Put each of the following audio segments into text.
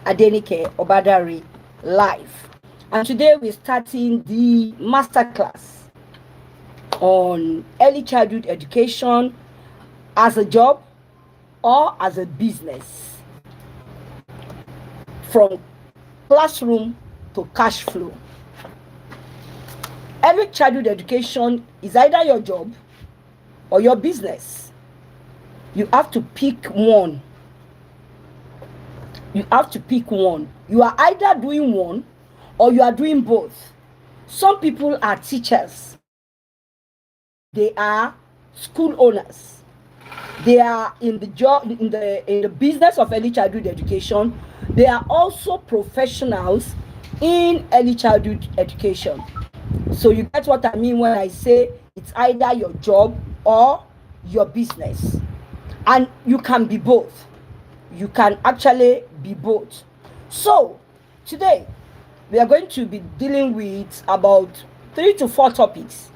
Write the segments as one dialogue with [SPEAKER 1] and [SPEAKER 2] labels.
[SPEAKER 1] Adenike Obadari live. And today we're starting the masterclass on early childhood education as a job or as a business, from classroom to cash flow. Early childhood education is either your job or your business. You have to pick one. You have to pick one. You are either doing one or you are doing both. Some people are teachers. They are school owners. They are in the job in the business of early childhood education. They are also professionals in early childhood education. So you get what I mean when I say it's either your job or your business. And you can be both. You can actually be both. So today we are going to be dealing with about 3 to 4 topics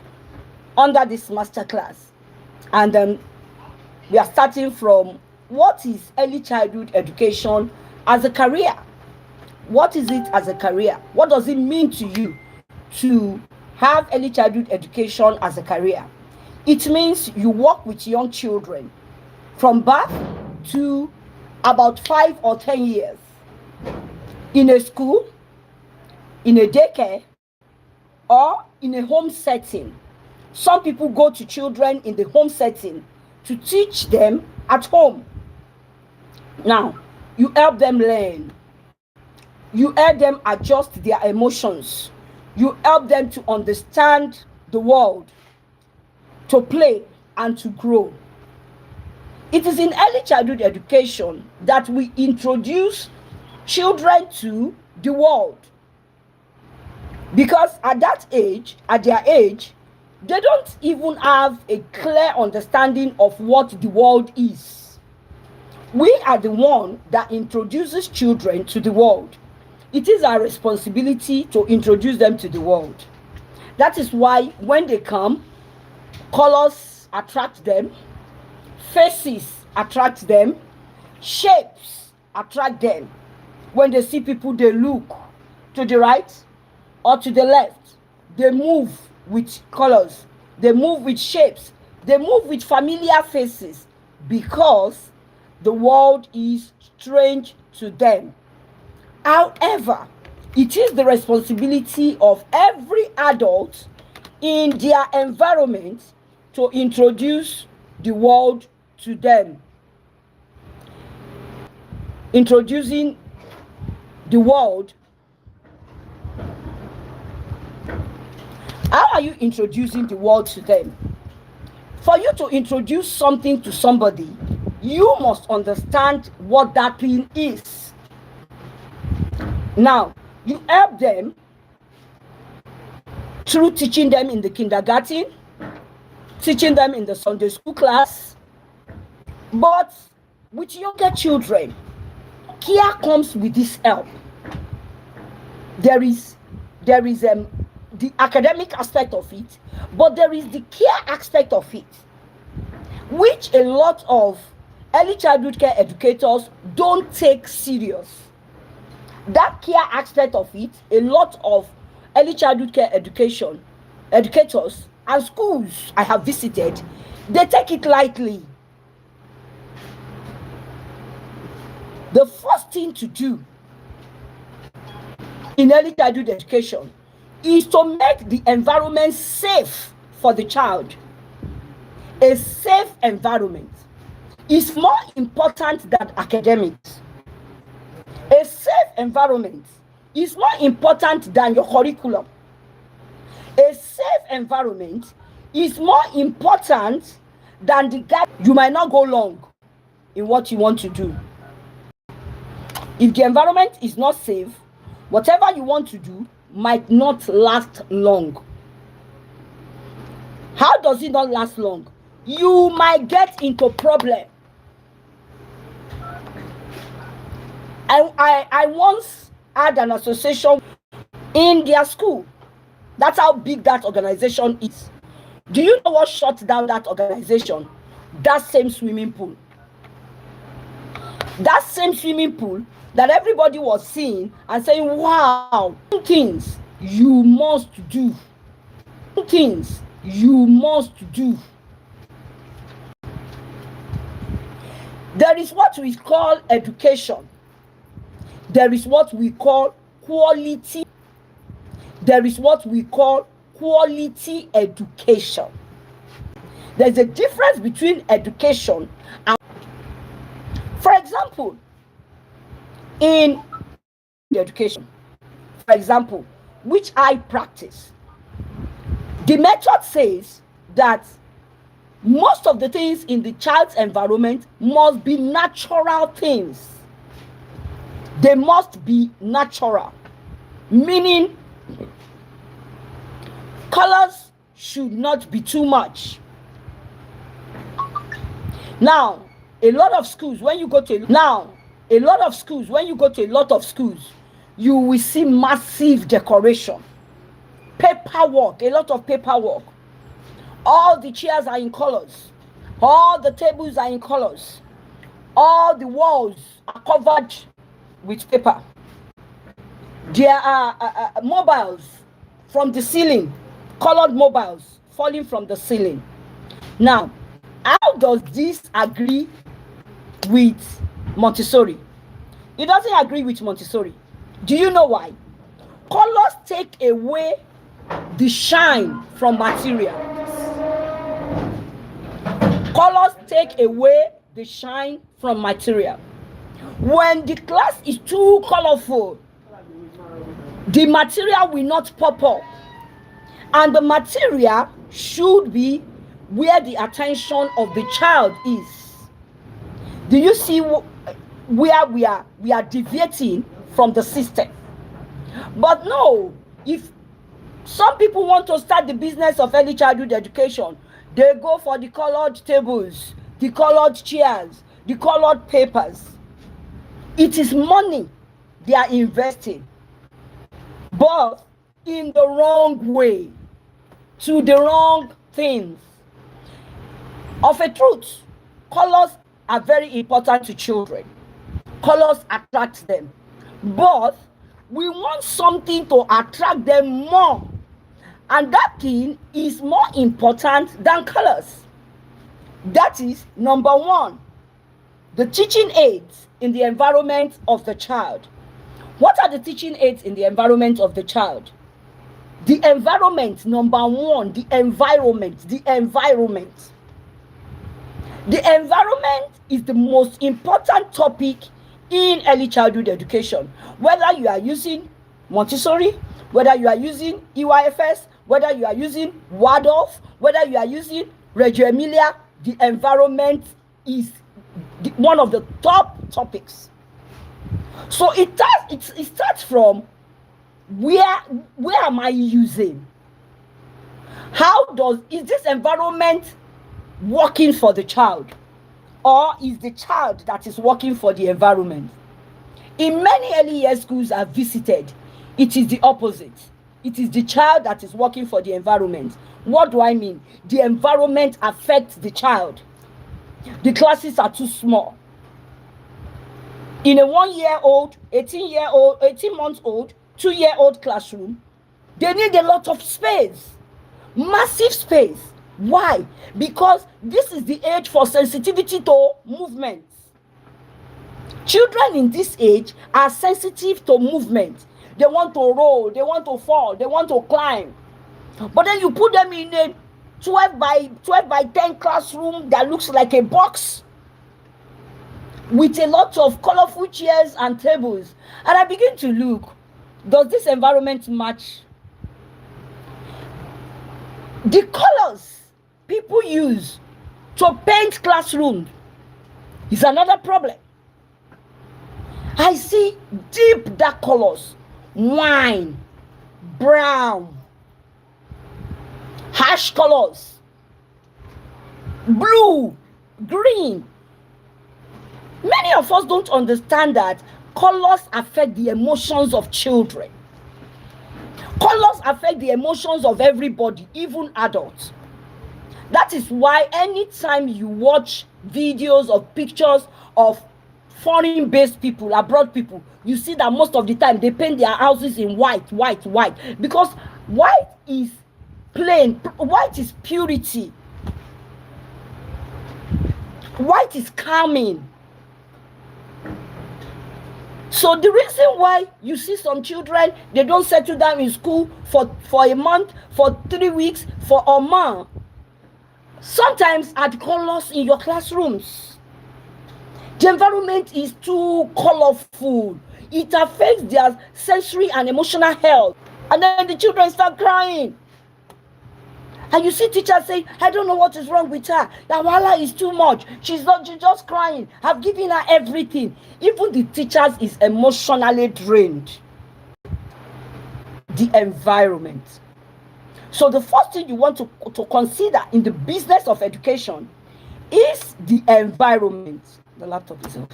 [SPEAKER 1] under this masterclass. And then we are starting from what is early childhood education as a career? What is it as a career? What does it mean to you to have early childhood education as a career? It means you work with young children from birth to about 5 or 10 years in a school, in a daycare, or in a home setting. Some people go to children in the home setting to teach them at home. Now, you help them learn. You help them adjust their emotions. You help them to understand the world, to play and to grow. It is in early childhood education that we introduce children to the world. Because at their age, they don't even have a clear understanding of what the world is. We are the one that introduces children to the world. It is our responsibility to introduce them to the world. That is why when they come, colors attract them, faces attract them, shapes attract them. When they see people, they look to the right or to the left. They move with colors, they move with shapes, they move with familiar faces, because the world is strange to them. However, it is the responsibility of every adult in their environment to introduce the world to them. Introducing the world. How are you introducing the world to them? For you to introduce something to somebody, you must understand what that thing is. Now, you help them through teaching them in the kindergarten, teaching them in the Sunday school class. But with younger children, care comes with this help. There is the academic aspect of it, but there is the care aspect of it, which a lot of early childhood care educators don't take serious. That care aspect of it, a lot of early childhood care educators and schools I have visited, they take it lightly. The first thing to do in early childhood education is to make the environment safe for the child. A safe environment is more important than academics. A safe environment is more important than your curriculum. A safe environment is more important than the guide. You might not go long in what you want to do. If the environment is not safe, whatever you want to do might not last long. How does it not last long? You might get into problem. I once had an association in their school. That's how big that organization is. Do you know what shut down that organization? That same swimming pool. That same swimming pool that everybody was seeing and saying, wow, things you must do. Things you must do. There is what we call education. There is what we call quality. There is what we call quality education. There's a difference between education and, for example, in education, for example, which I practice, the method says that most of the things in the child's environment must be natural things. They must be natural, meaning colors should not be too much. Now, a lot of schools, when you go to a lot of schools, you will see massive decoration, paperwork, a lot of paperwork. All the chairs are in colors. All the tables are in colors. All the walls are covered with paper. There are mobiles from the ceiling, colored mobiles falling from the ceiling. Now, how does this agree with Montessori? It doesn't agree with Montessori. Do you know why? Colors take away the shine from material. Colors take away the shine from material. When the class is too colorful, the material will not pop up. And the material should be where the attention of the child is. Do you see where we are deviating from the system? But no, if some people want to start the business of early childhood education, they go for the colored tables, the colored chairs, the colored papers. It is money they are investing, but in the wrong way, to the wrong things. Of a truth, colors are very important to children. Colors attract them, but we want something to attract them more, and that thing is more important than colors. That is number one, the teaching aids in the environment of the child. What are the teaching aids in the environment of the child? The environment, number one, the environment. The environment is the most important topic in early childhood education. Whether you are using Montessori, whether you are using EYFS, whether you are using Waldorf, whether you are using Reggio Emilia, the environment is one of the top topics. So it starts from where am I using? Is this environment working for the child, or is the child that is working for the environment? In many early year schools I've visited, it is the opposite. It is the child that is working for the environment. What do I mean? The environment affects the child. The classes are too small. In a 1-year-old, 18-month-old, 2-year-old classroom, they need a lot of space, massive space. Why? Because this is the age for sensitivity to movements. Children in this age are sensitive to movement. They want to roll, they want to fall, they want to climb. But then you put them in a 12 by 10 classroom that looks like a box with a lot of colorful chairs and tables. And I begin to look, does this environment match? The colors people use to paint classrooms is another problem. I see deep dark colors, wine, brown, harsh colors, blue, green. Many of us don't understand that colors affect the emotions of children. Colors affect the emotions of everybody, even adults. That is why anytime you watch videos of pictures of foreign-based people, abroad people, you see that most of the time they paint their houses in white, because white is plain, white is purity, white is calming. So the reason why you see some children, they don't settle down in school for a month, for 3 weeks, for a month, sometimes are the colors in your classrooms. The environment is too colorful. It affects their sensory and emotional health. And then the children start crying. And you see teachers say, I don't know what is wrong with her. The wahala is too much. She's just crying. I've given her everything. Even the teachers is emotionally drained. The environment. So the first thing you want to consider in the business of education is the environment. The laptop is off.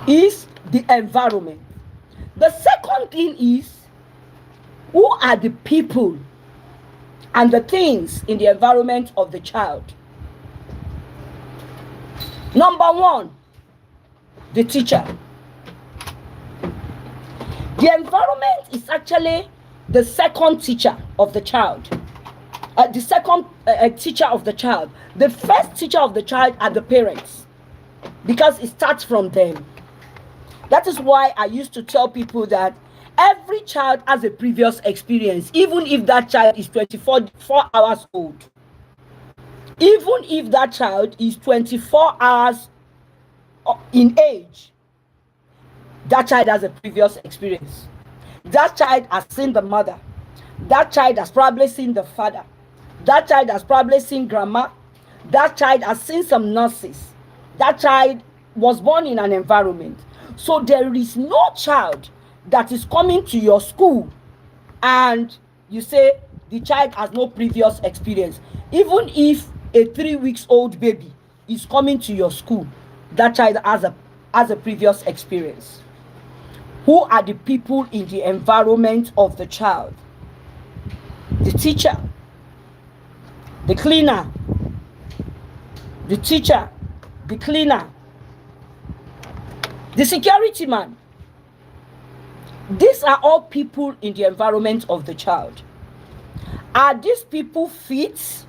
[SPEAKER 1] Is the environment. The second thing is, who are the people and the things in the environment of the child? Number one, the teacher. The environment is actually the second teacher of the child. The second teacher of the child. The first teacher of the child are the parents, because it starts from them. That is why I used to tell people that every child has a previous experience, even if that child is 24 hours old. Even if that child is 24 hours in age, that child has a previous experience. That child has seen the mother. That child has probably seen the father. That child has probably seen grandma. That child has seen some nurses. That child was born in an environment. So there is no child that is coming to your school and you say the child has no previous experience. Even if a 3 weeks old baby is coming to your school, that child has a previous experience. Who are the people in the environment of the child? The teacher, the cleaner, the teacher, the cleaner, the security man. These are all people in the environment of the child. Are these people fit?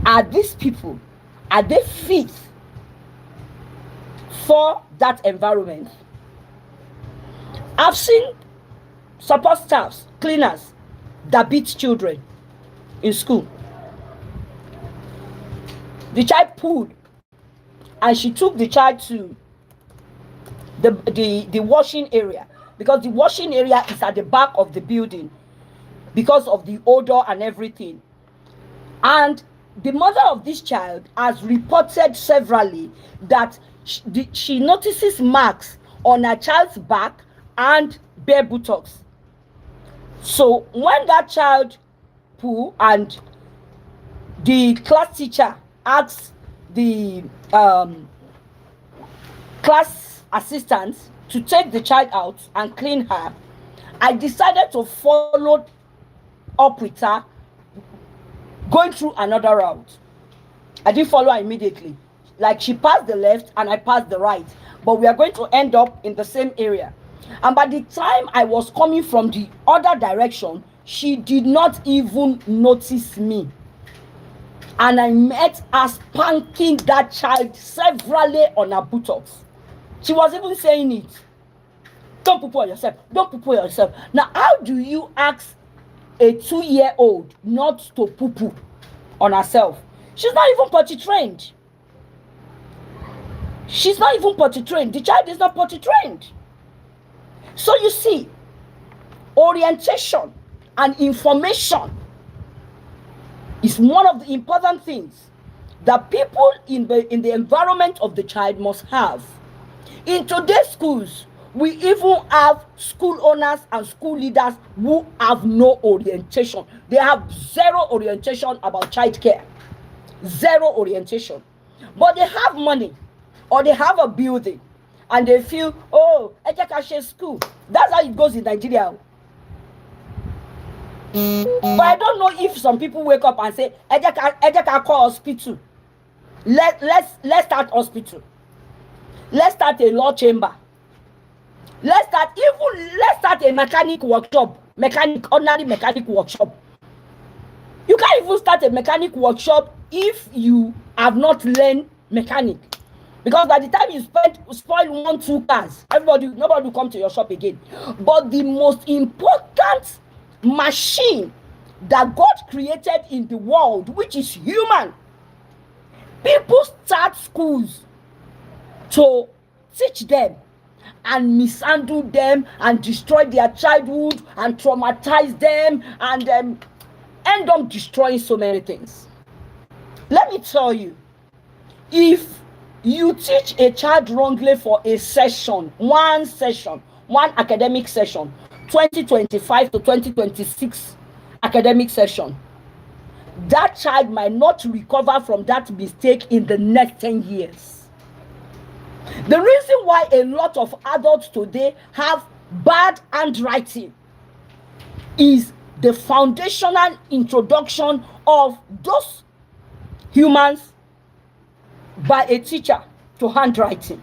[SPEAKER 1] Are these people, are they fit for that environment? I've seen support staffs, cleaners that beat children in school. The child pulled and she took the child to the washing area, because the washing area is at the back of the building because of the odor and everything. And the mother of this child has reported severally that she notices marks on her child's back and bare buttocks. So when that child pulled and the class teacher asks the class assistant to take the child out and clean her, I decided to follow up with her, going through another route. I didn't follow her immediately. Like, she passed the left and I passed the right, but we are going to end up in the same area. And by the time I was coming from the other direction, she did not even notice me. And I met her spanking that child severally on her buttocks. She was even saying it. Don't poo-poo on yourself. Don't poo-poo on yourself. Now, how do you ask a 2-year-old not to poo-poo on herself? She's not even potty trained. She's not even potty trained. The child is not potty trained. So you see, orientation and information is one of the important things that people in the environment of the child must have. In today's schools, we even have school owners and school leaders who have no orientation. They have zero orientation about childcare. Zero orientation. But they have money or they have a building and they feel, oh, Ejekashe school. That's how it goes in Nigeria. But I don't know if some people wake up and say, Ejeka call hospital. Let's start hospital. Let's start a law chamber. Let's start a mechanic workshop. Ordinary mechanic workshop. You can't even start a mechanic workshop if you have not learned mechanic. Because by the time you spoil 1-2 cars, nobody will come to your shop again. But the most important machine that God created in the world, which is human, people start schools to teach them and mishandle them and destroy their childhood and traumatize them and end up destroying so many things. Let me tell you, if you teach a child wrongly for a session, one academic session, 2025 to 2026 academic session, that child might not recover from that mistake in the next 10 years. The reason why a lot of adults today have bad handwriting is the foundational introduction of those humans by a teacher to handwriting.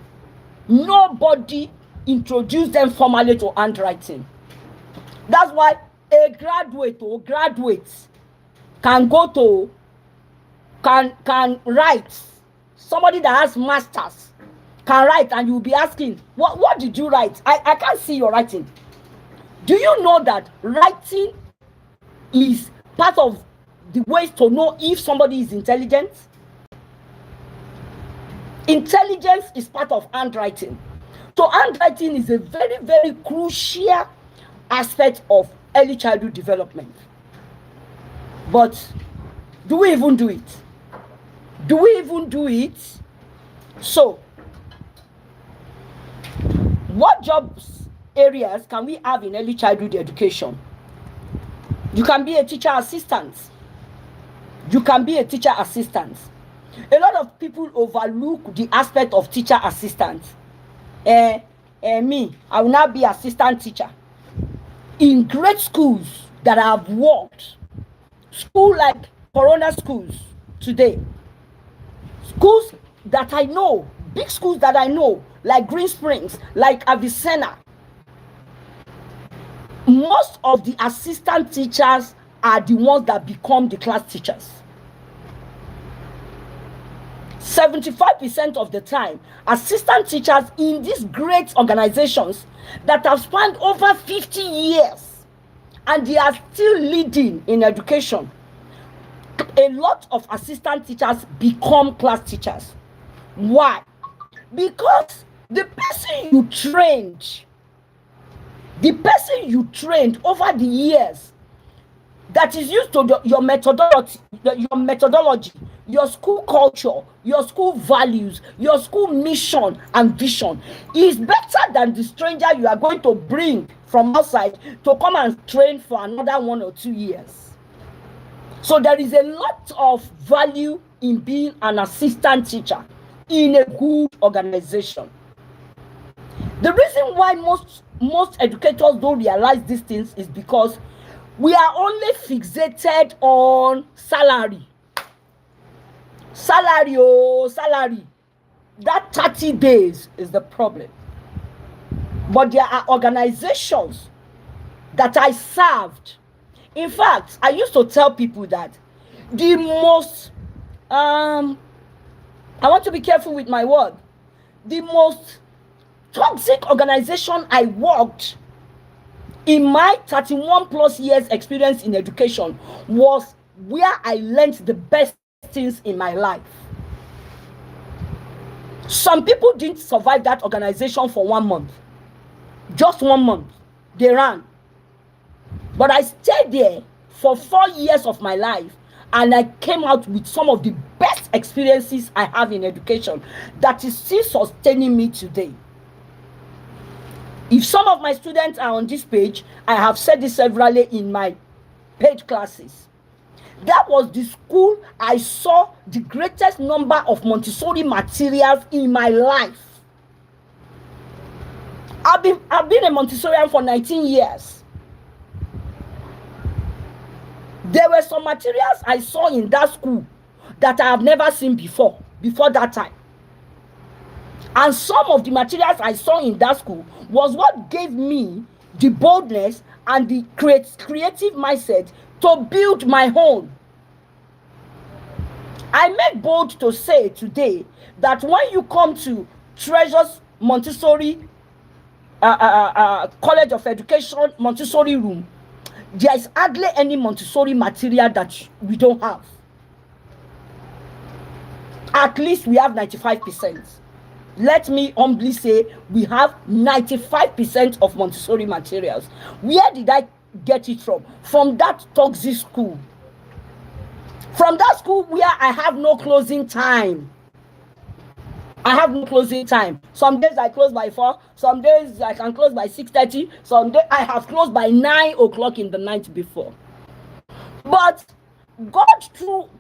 [SPEAKER 1] Nobody introduced them formally to handwriting. That's why a graduate can write. Somebody that has masters can write, and you'll be asking, what did you write? I can't see your writing. Do you know that writing is part of the ways to know if somebody is intelligent? Intelligence is part of handwriting. So handwriting is a very, very crucial aspect of early childhood development. But do we even do it? So, what jobs areas can we have in early childhood education? You can be a teacher assistant. A lot of people overlook the aspect of teacher assistant. Me, I will now be assistant teacher. In great schools that I have worked, school like Corona schools today, schools that I know, big schools that I know, like Green Springs, like Avicenna, most of the assistant teachers are the ones that become the class teachers. 75% of the time, assistant teachers in these great organizations that have spanned over 50 years and they are still leading in education, a lot of assistant teachers become class teachers. Why? Because the person you trained over the years, that is used to your methodology, your school culture, your school values, your school mission and vision, is better than the stranger you are going to bring from outside to come and train for another 1 or 2 years. So there is a lot of value in being an assistant teacher in a good organization. The reason why most educators don't realize these things is because we are only fixated on salary. Salary. That 30 days is the problem. But there are organizations that I served. In fact, I used to tell people that the most, I want to be careful with my word, the most toxic organization I worked in my 31 plus years experience in education was where I learned the best things in my life. Some people didn't survive that organization for 1 month. Just 1 month. They ran. But I stayed there for 4 years of my life, and I came out with some of the best experiences I have in education that is still sustaining me today. If some of my students are on this page, I have said this severally in my paid classes. That was the school I saw the greatest number of Montessori materials in my life. I've been a Montessorian for 19 years. There were some materials I saw in that school that I have never seen before. before that time. And some of the materials I saw in that school was what gave me the boldness and the creative mindset to build my own. I make bold to say today that when you come to Treasures Montessori College of Education Montessori room, there is hardly any Montessori material that we don't have. At least we have 95%. Let me humbly say we have 95% of Montessori materials. Where did I get it from? From that toxic school. From that school where I have no closing time. I have no closing time. Some days I close by 4. Some days I can close by 6:30. Some days I have closed by 9 o'clock in the night before. But God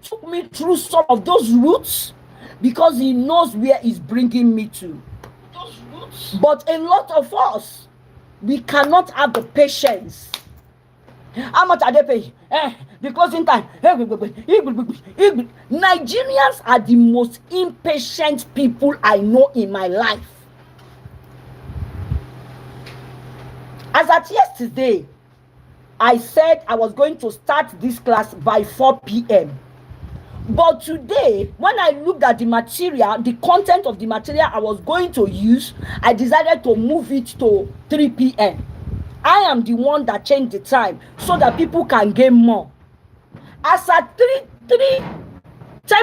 [SPEAKER 1] took me through some of those routes because he knows where he's bringing me to. But a lot of us, we cannot have the patience. How much are they paying? The closing time. Nigerians are the most impatient people I know in my life. As at yesterday, I said I was going to start this class by 4 p.m. But today, when I looked at the material, the content of the material I was going to use, I decided to move it to 3 p.m. I am the one that changed the time so that people can gain more. As at 10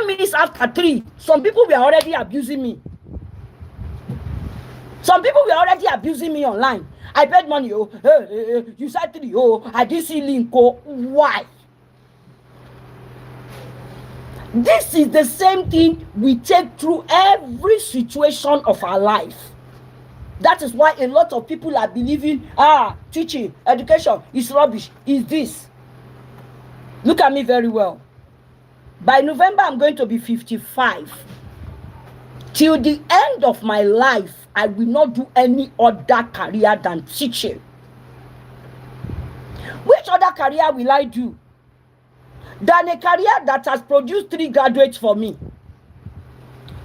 [SPEAKER 1] minutes after 3, some people were already abusing me. Some people were already abusing me online. I paid money. Oh, you said 3. Oh, I didn't see link. Oh, why? This is the same thing we take through every situation of our life. That is why a lot of people are believing, teaching, education is rubbish, is this. Look at me very well. By November, I'm going to be 55. Till the end of my life, I will not do any other career than teaching. Which other career will I do than a career that has produced 3 graduates for me?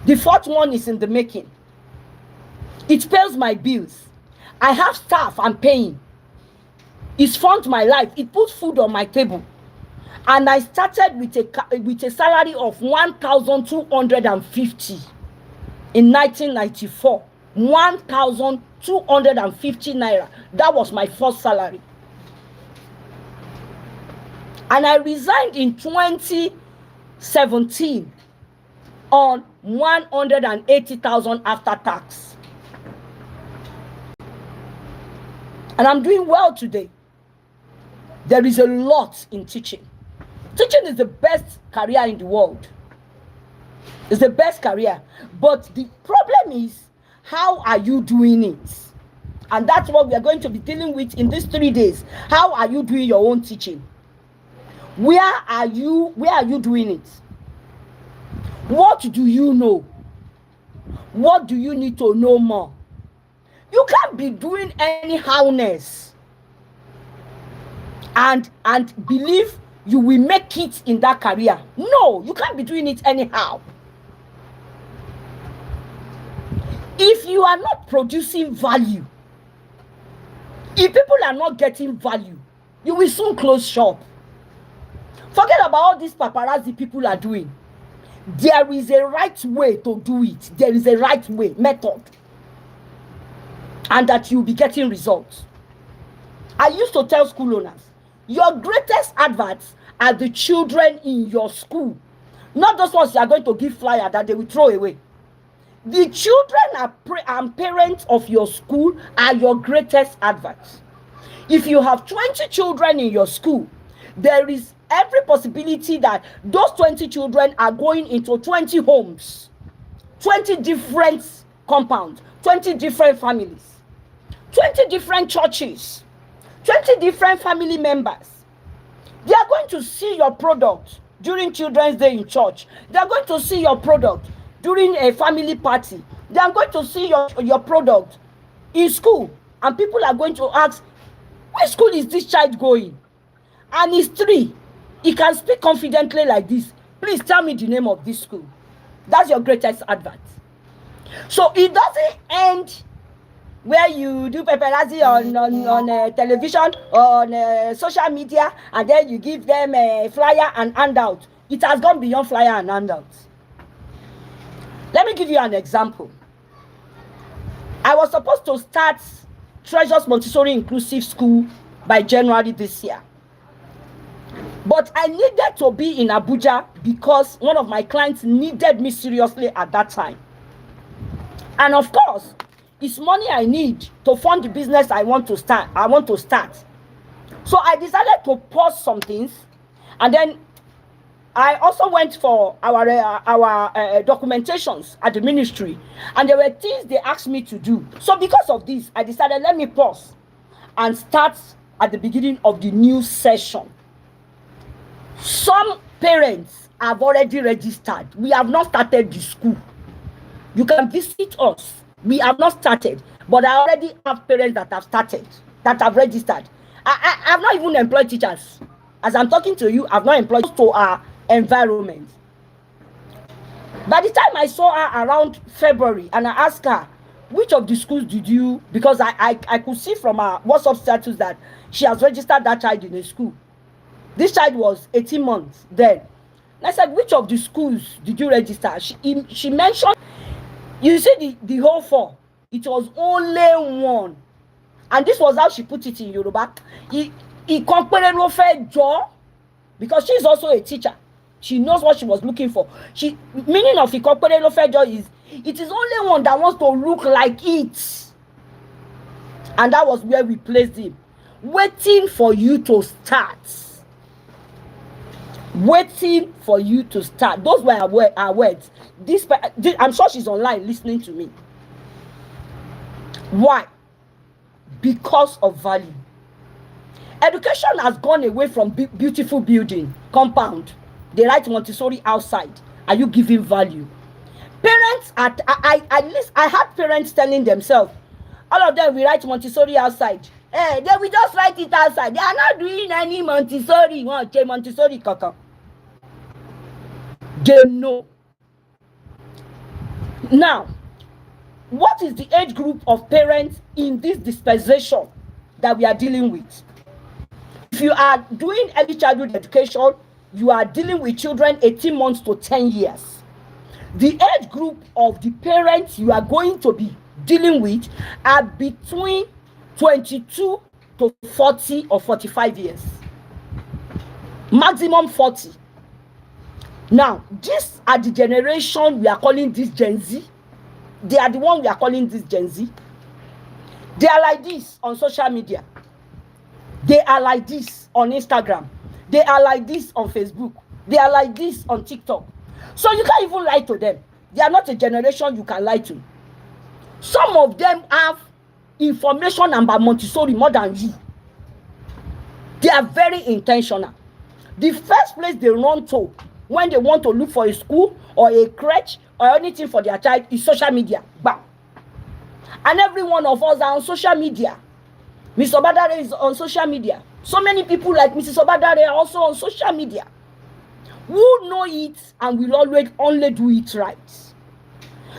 [SPEAKER 1] The 4th one is in the making. It pays my bills. I have staff I'm paying. It funds my life. It puts food on my table. And I started with a salary of 1,250 in 1994. 1,250 naira. That was my first salary. And I resigned in 2017 on 180,000 after tax. And I'm doing well today. There is a lot in teaching. Teaching is the best career in the world. It's the best career. But the problem is, how are you doing it? And that's what we are going to be dealing with in these 3 days. How are you doing your own teaching? Where are you doing it? What do you know? What do you need to know more? You can't be doing anyhowness and believe you will make it in that career. No, you can't be doing it anyhow. If you are not producing value, if people are not getting value, you will soon close shop. Forget about all these paparazzi people are doing. There is a right way to do it. There is a right way, method. And that you'll be getting results. I used to tell school owners, your greatest adverts are the children in your school. Not those ones you are going to give flyer that they will throw away. The children and parents of your school are your greatest adverts. If you have 20 children in your school, there is every possibility that those 20 children are going into 20 homes, 20 different compounds, 20 different families, 20 different churches, 20 different family members. They are going to see your product during Children's Day in church. They are going to see your product during a family party. They are going to see your product in school. And people are going to ask, which school is this child going? And he's 3. He can speak confidently like this. Please tell me the name of this school. That's your greatest advert. So it doesn't end where you do paparazzi on television or on social media, and then you give them a flyer and handout. It has gone beyond flyer and handout. Let me give you an example. I was supposed to start Treasures Montessori Inclusive School by January this year. But I needed to be in Abuja because one of my clients needed me seriously at that time. And of course, it's money I need to fund the business I want to start. So I decided to pause some things, and then I also went for our documentations at the ministry, and there were things they asked me to do. So because of this, I decided, let me pause and start at the beginning of the new session. Some parents have already registered. We have not started the school. You can visit us. We have not started, but I already have parents that have started, that have registered. I have not even employed teachers. As I'm talking to you, I've not employed to our environment. By the time I saw her around February, and I asked her, which of the schools did you, because I could see from her WhatsApp status that she has registered that child in a school. This child was 18 months then. And I said, which of the schools did you register? She mentioned, you see the whole 4. It was only one. And this was how she put it in Yoruba. Because she's also a teacher. She knows what she was looking for. Meaning of is, it is only one that wants to look like it. And that was where we placed him. Waiting for you to start. Waiting for you to start. Those were our words. I'm sure she's online listening to me. Why? Because of value. Education has gone away from beautiful building, compound. They write Montessori outside. Are you giving value? Parents, at least I had parents telling themselves, all of them, we write Montessori outside. Hey, they will just write it outside. They are not doing any Montessori. Montessori kaka. They know. Now, what is the age group of parents in this dispensation that we are dealing with? If you are doing early childhood education, you are dealing with children 18 months to 10 years. The age group of the parents you are going to be dealing with are between 22 to 40 or 45 years. Maximum 40. Now, these are the generation we are calling this Gen Z. They are the one we are calling this Gen Z. They are like this on social media. They are like this on Instagram. They are like this on Facebook. They are like this on TikTok. So you can't even lie to them. They are not a generation you can lie to. Some of them have information about Montessori more than you. They are very intentional. The first place they run to when they want to look for a school or a crèche or anything for their child is social media. Bam. And every one of us are on social media. Mr. Obadare is on social media. So many people like Mrs. Obadare are also on social media. Who know it and will always only do it right.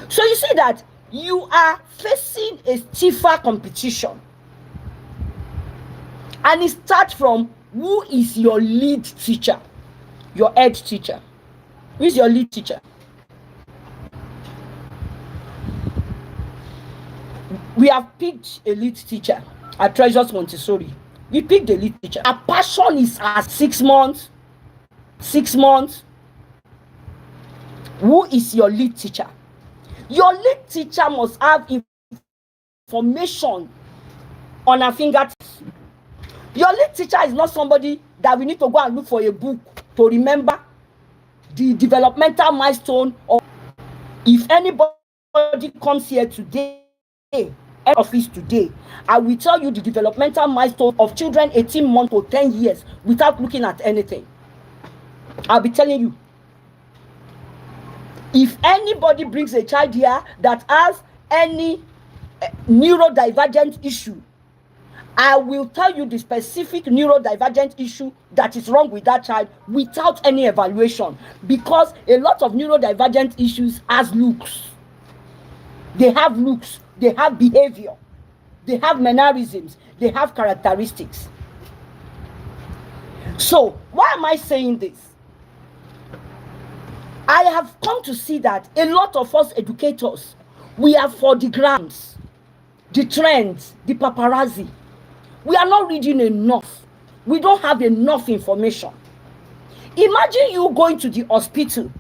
[SPEAKER 1] So you see that you are facing a stiffer competition. And it starts from who is your lead teacher, your head teacher. Who is your lead teacher? We have picked a lead teacher at Treasures Montessori. We picked a lead teacher. Our passion is at 6 months. 6 months. Who is your lead teacher? Your lead teacher must have information on her fingertips. Your lead teacher is not somebody that we need to go and look for a book to remember the developmental milestone. Or if anybody comes here today, office today, I will tell you the developmental milestone of children 18 months to 10 years without looking at anything. I'll be telling you. If anybody brings a child here that has any neurodivergent issue, I will tell you the specific neurodivergent issue that is wrong with that child without any evaluation, because a lot of neurodivergent issues has looks. They have looks, they have behavior, they have mannerisms, they have characteristics. So why am I saying this? I have come to see that a lot of us educators, we are for the grams, the trends, the paparazzi. We are not reading enough. We don't have enough information. Imagine you going to the hospital.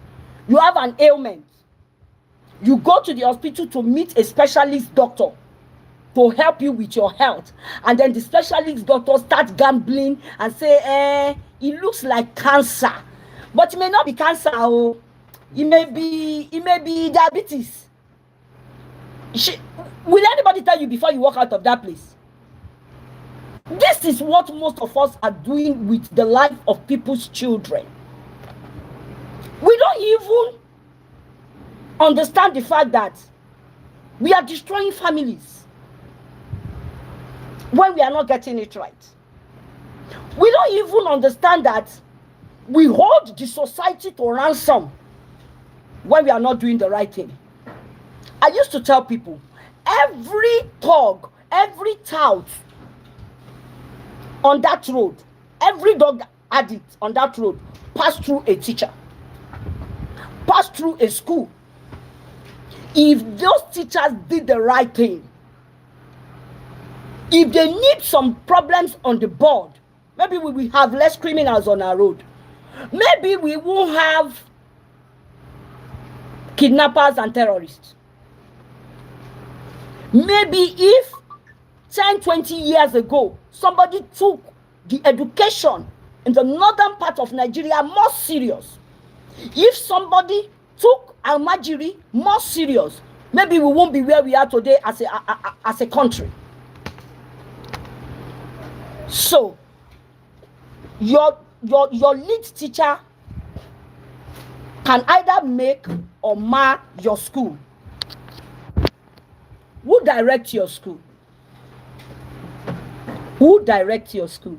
[SPEAKER 1] You have an ailment. You go to the hospital to meet a specialist doctor to help you with your health. And then the specialist doctor starts gambling and say, it looks like cancer. But it may not be cancer. Oh. It may be diabetes. Will anybody tell you before you walk out of that place? This is what most of us are doing with the life of people's children. We don't even understand the fact that we are destroying families when we are not getting it right. We don't even understand that we hold the society to ransom when we are not doing the right thing. I used to tell people, every thug, every tout on that road, every dog addict on that road passed through a teacher, passed through a school. If those teachers did the right thing, if they need some problems on the board, maybe we will have less criminals on our road. Maybe we won't have kidnappers and terrorists. Maybe if 10, 20 years ago, somebody took the education in the northern part of Nigeria more serious, if somebody took Almajiri more serious, maybe we won't be where we are today as a country. So, your lead teacher can either make or mar your school. Who directs your school? Who directs your school?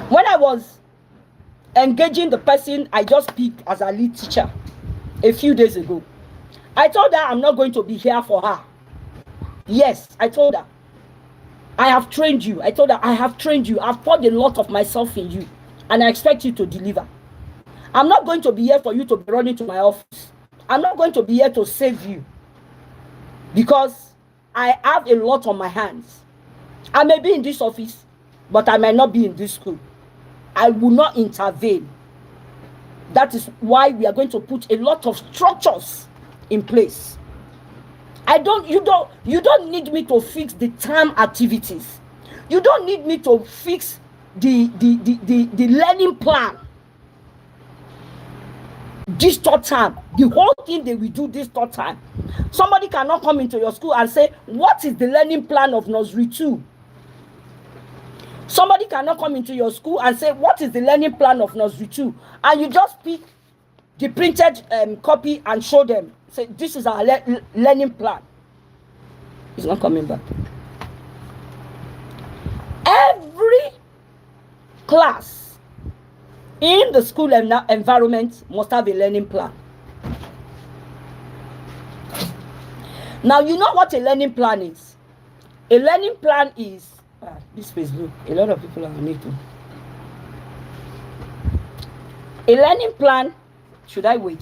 [SPEAKER 1] When I was engaging the person I just picked as a lead teacher a few days ago, I told her I'm not going to be here for her. Yes, I told her. I have trained you. I told her I have trained you. I've poured a lot of myself in you, and I expect you to deliver. I'm not going to be here for you to be running to my office. I'm not going to be here to save you, because I have a lot on my hands. I may be in this office, but I might not be in this school. I will not intervene. That is why we are going to put a lot of structures in place. You don't need me to fix the term activities. You don't need me to fix the learning plan. This third time, the whole thing they will do this third time. Somebody cannot come into your school and say, what is the learning plan of nursery 2? Somebody cannot come into your school and say, what is the learning plan of nursery 2? And you just pick the printed copy and show them. Say, this is our learning plan. It's not coming back. Every class in the school environment must have a learning plan. Now, you know what a learning plan is? A learning plan is, this Facebook, a lot of people are on it too. A learning plan, should I wait?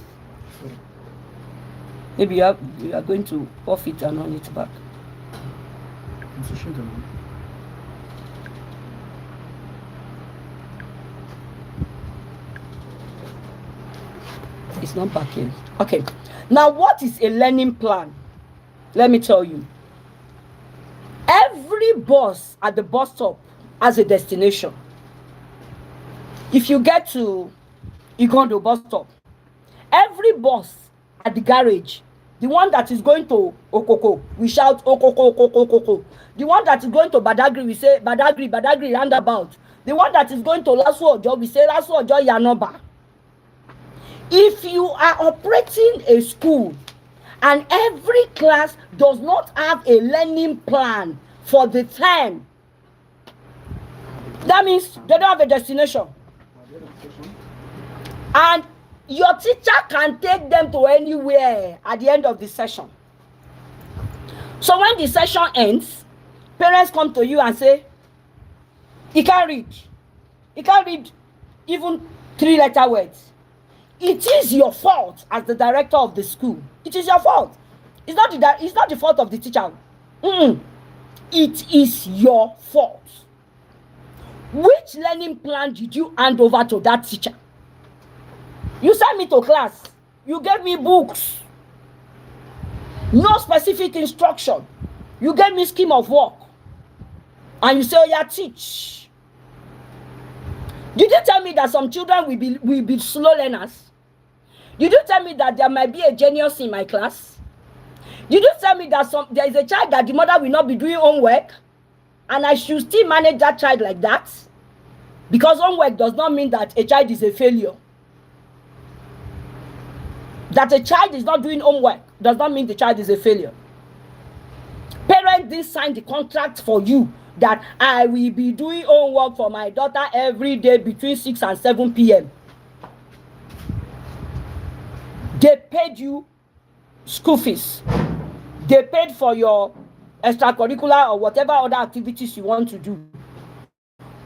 [SPEAKER 1] Maybe you are going to off it and on it back. It's not packaged. Okay. Now, what is a learning plan? Let me tell you. Every bus at the bus stop has a destination. If you get to Igondo bus stop, every bus at the garage, the one that is going to Okoko, we shout Okoko, Okoko, Okoko. The one that is going to Badagry, we say Badagry, Badagry roundabout. The one that is going to Lasso Ojo, we say Lasso Ojo Yanoba. If you are operating a school and every class does not have a learning plan for the term. That means they don't have a destination. And your teacher can take them to anywhere at the end of the session. So when the session ends, parents come to you and say, he can't read. He can't read even 3-letter words. It is your fault as the director of the school. It is your fault. It's not the fault of the teacher. It is your fault. Which learning plan did you hand over to that teacher? You sent me to class. You gave me books. No specific instruction. You gave me scheme of work. And you say, oh yeah, teach. Did you tell me that some children will be slow learners? Did you tell me that there might be a genius in my class? Did you tell me that there is a child that the mother will not be doing homework? And I should still manage that child like that? Because homework does not mean that a child is a failure. That a child is not doing homework does not mean the child is a failure. Parents didn't sign the contract for you that I will be doing homework for my daughter every day between 6 and 7 p.m. They paid you school fees. They paid for your extracurricular or whatever other activities you want to do.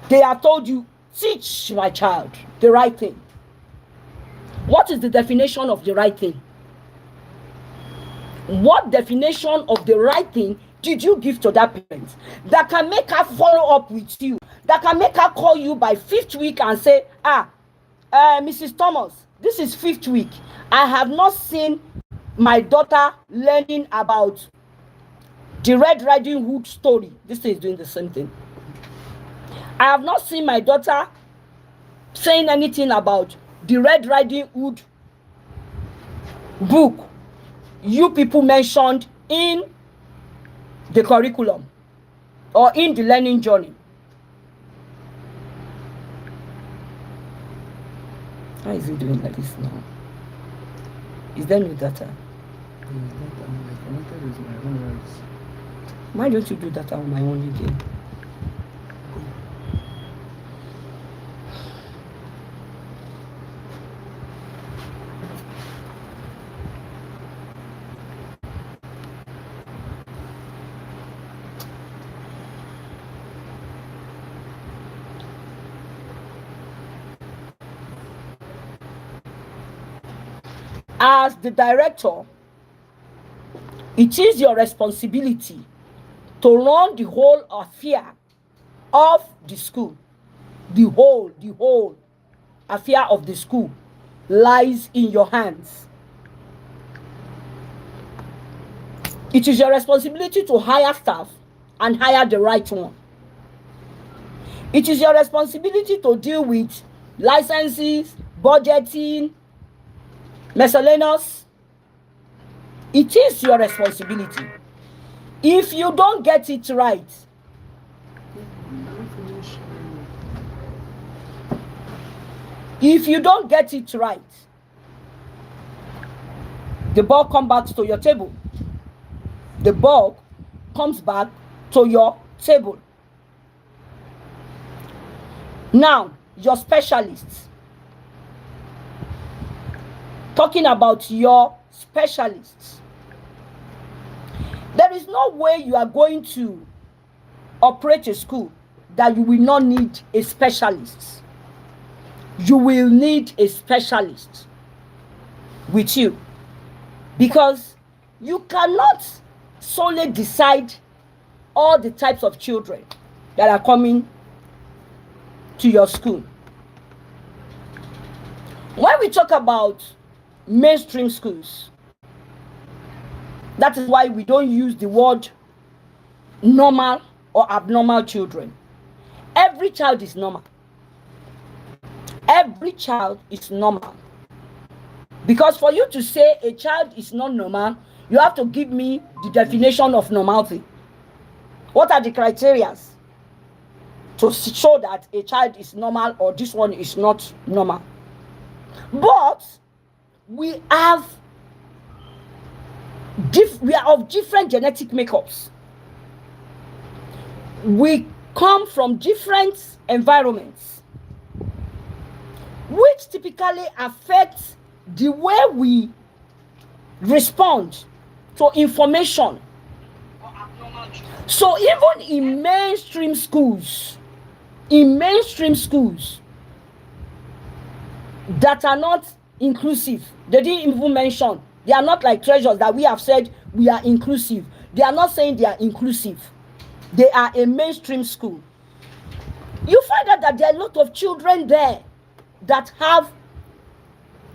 [SPEAKER 1] They have told you, teach my child the right thing. What is the definition of the right thing? What definition of the right thing did you give to that parent that can make her follow up with you, that can make her call you by 5th week and say, Mrs. Thomas, this is 5th week. I have not seen my daughter learning about the Red Riding Hood story. This thing is doing the same thing. I have not seen my daughter saying anything about the Red Riding Hood book you people mentioned in the curriculum or in the learning journey. How is he doing like this now? Is there no data? Why don't you do data on my own again? As the director, it is your responsibility to run the whole affair of the school. The whole affair of the school lies in your hands. It is your responsibility to hire staff and hire the right one. It is your responsibility to deal with licenses, budgeting, miscellaneous. It is your responsibility. If you don't get it right, the ball comes back to your table. The ball comes back to your table. Now, your specialists. Talking about your specialists. There is no way you are going to operate a school that you will not need a specialist. You will need a specialist with you, because you cannot solely decide all the types of children that are coming to your school. When we talk about mainstream schools, that is why we don't use the word normal or abnormal children. Every child is normal. Every child is normal. Because for you to say a child is not normal, you have to give me the definition of normality. What are the criteria to show that a child is normal or this one is not normal? But we are of different genetic makeups. we come from different environments, which typically affects the way we respond to information. So even in mainstream schools that are not inclusive, they didn't even mention, they are not like Treasures that we have said we are inclusive. They are not saying they are inclusive. They are a mainstream school. You find out that there are a lot of children there that have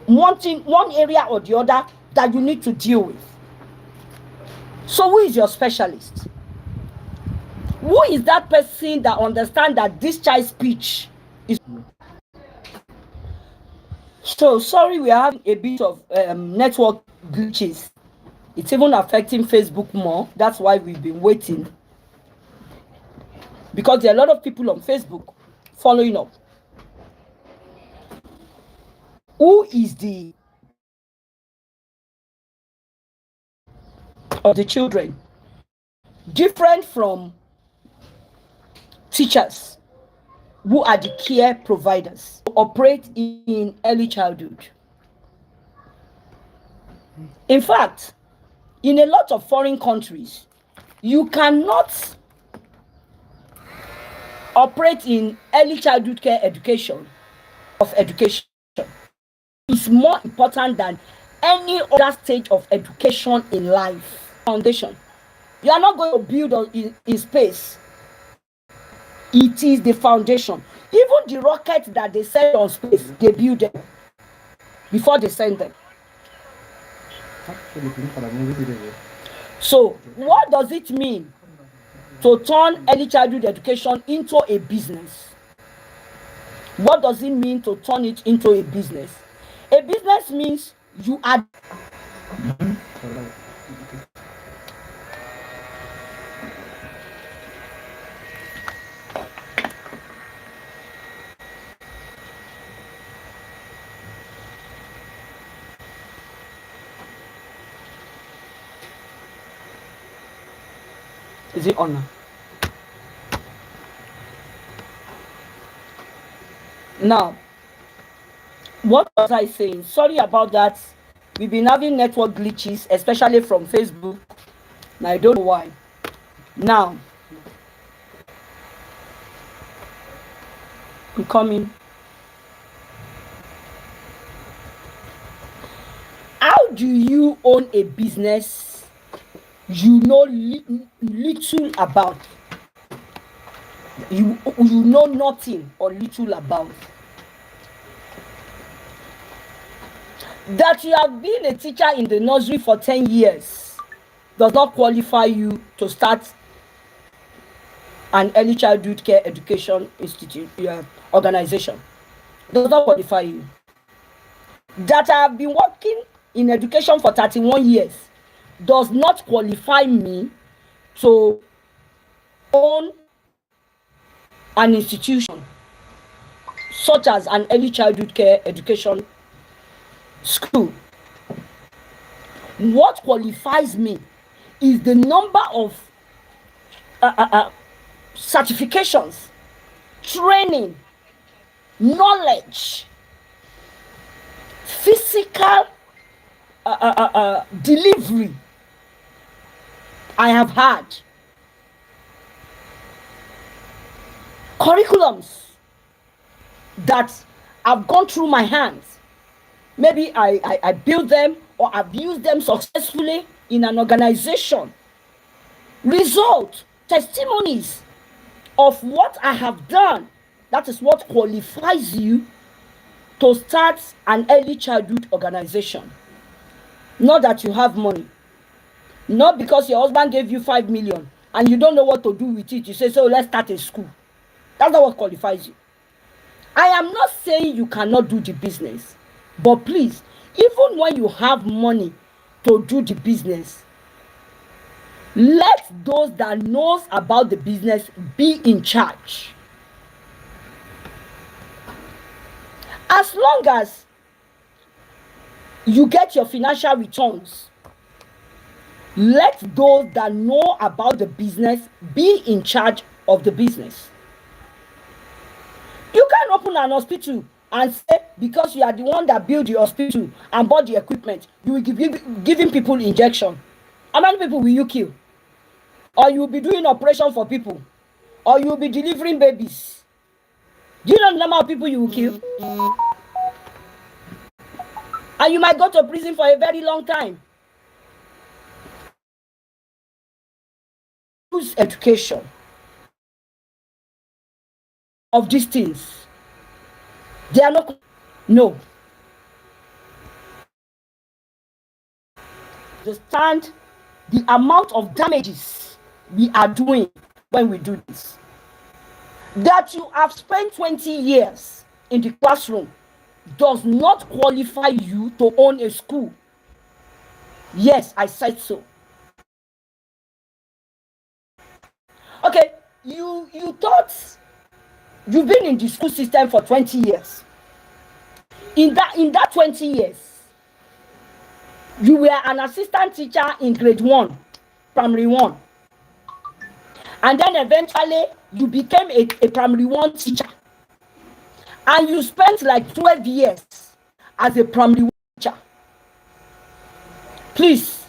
[SPEAKER 1] one area or the other that you need to deal with. So who is your specialist? Who is that person that understands that this child's speech is... So sorry, we are having a bit of network glitches. It's even affecting Facebook more. That's why we've been waiting, because there are a lot of people on Facebook following up. Who is the of the children different from teachers who are the care providers who operate in early childhood? In fact, in a lot of foreign countries, you cannot operate in early childhood care education. It's more important than any other stage of education in life. Foundation. You are not going to build in space. It is the foundation. Even the rocket that they send on space, they build them before they send them. So what does it mean to turn early childhood education into a business? What does it mean to turn it into a business? A business means you are... Is it on now? Now, what was I saying? Sorry about that. We've been having network glitches, especially from Facebook. Now, I don't know why. Now, I'm coming. How do you own a business you know little about? You know nothing or little about. That you have been a teacher in the nursery for 10 years does not qualify you to start an early childhood care education organization. Does not qualify you. That I have been working in education for 31 years does not qualify me to own an institution such as an early childhood care education school. What qualifies me is the number of certifications, training, knowledge, physical delivery I have had, curriculums that have gone through my hands. Maybe I built them or I've used them successfully in an organization. Result, testimonies of what I have done. That is what qualifies you to start an early childhood organization. Not that you have money. Not because your husband gave you 5 million and you don't know what to do with it. You say, so let's start a school. That's not what qualifies you. I am not saying you cannot do the business. But please, even when you have money to do the business, let those that knows about the business be in charge. As long as you get your financial returns, let those that know about the business be in charge of the business. You can't open an hospital and say because you are the one that built the hospital and bought the equipment, you will giving people injection. How many people will you kill? Or you will be doing operation for people? Or you will be delivering babies? Do you know the number of people you will kill? And you might go to prison for a very long time. Use education of these things. They are not. No. Understand the amount of damages we are doing when we do this. That you have spent 20 years in the classroom does not qualify you to own a school. Yes, I said so. Okay, you thought you've been in the school system for 20 years. In that 20 years, you were an assistant teacher in grade 1, primary 1. And then eventually you became a primary 1 teacher. And you spent like 12 years as a primary 1 teacher. Please,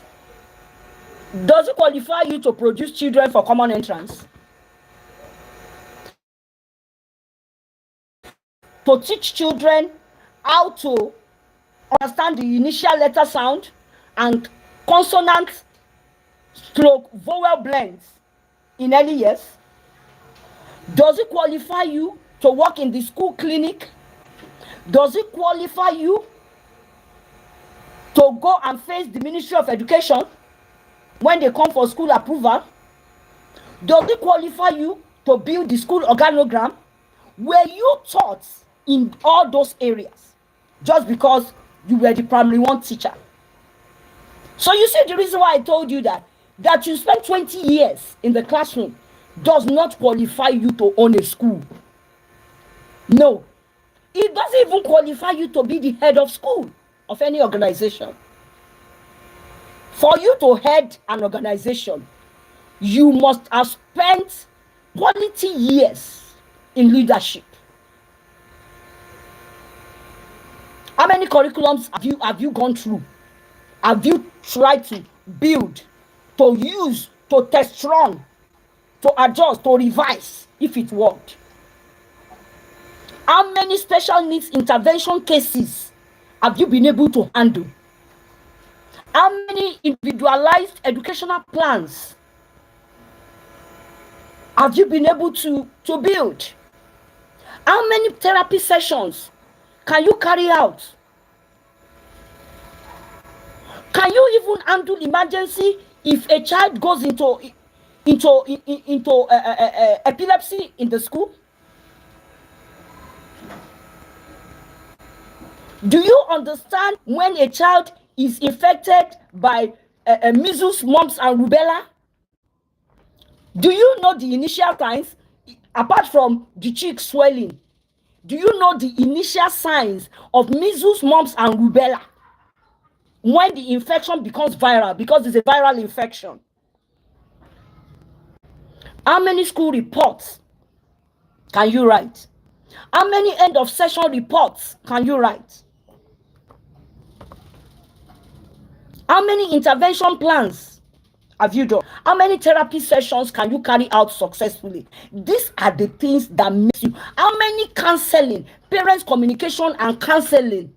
[SPEAKER 1] does it qualify you to produce children for common entrance? To teach children how to understand the initial letter sound and consonant stroke vowel blends in early years? Does it qualify you to work in the school clinic? Does it qualify you to go and face the Ministry of Education when they come for school approval? Does it qualify you to build the school organogram? Were you taught in all those areas just because you were the primary 1 teacher? So you see the reason why I told you that you spent 20 years in the classroom does not qualify you to own a school. No, it doesn't even qualify you to be the head of school of any organization. For you to head an organization, you must have spent quality years in leadership. How many curriculums have you gone through? Have you tried to build, to use, to test run, to adjust, to revise if it worked? How many special needs intervention cases have you been able to handle? How many individualized educational plans have you been able to build? How many therapy sessions can you carry out? Can you even handle emergency if a child goes into epilepsy in the school? Do you understand when a child is infected by measles, mumps, and rubella? Do you know the initial signs, apart from the cheek swelling? Do you know the initial signs of measles, mumps, and rubella when the infection becomes viral, because it's a viral infection? How many school reports can you write? How many end of session reports can you write? How many intervention plans have you done? How many therapy sessions can you carry out successfully? These are the things that make you. How many counseling, parents communication and counseling?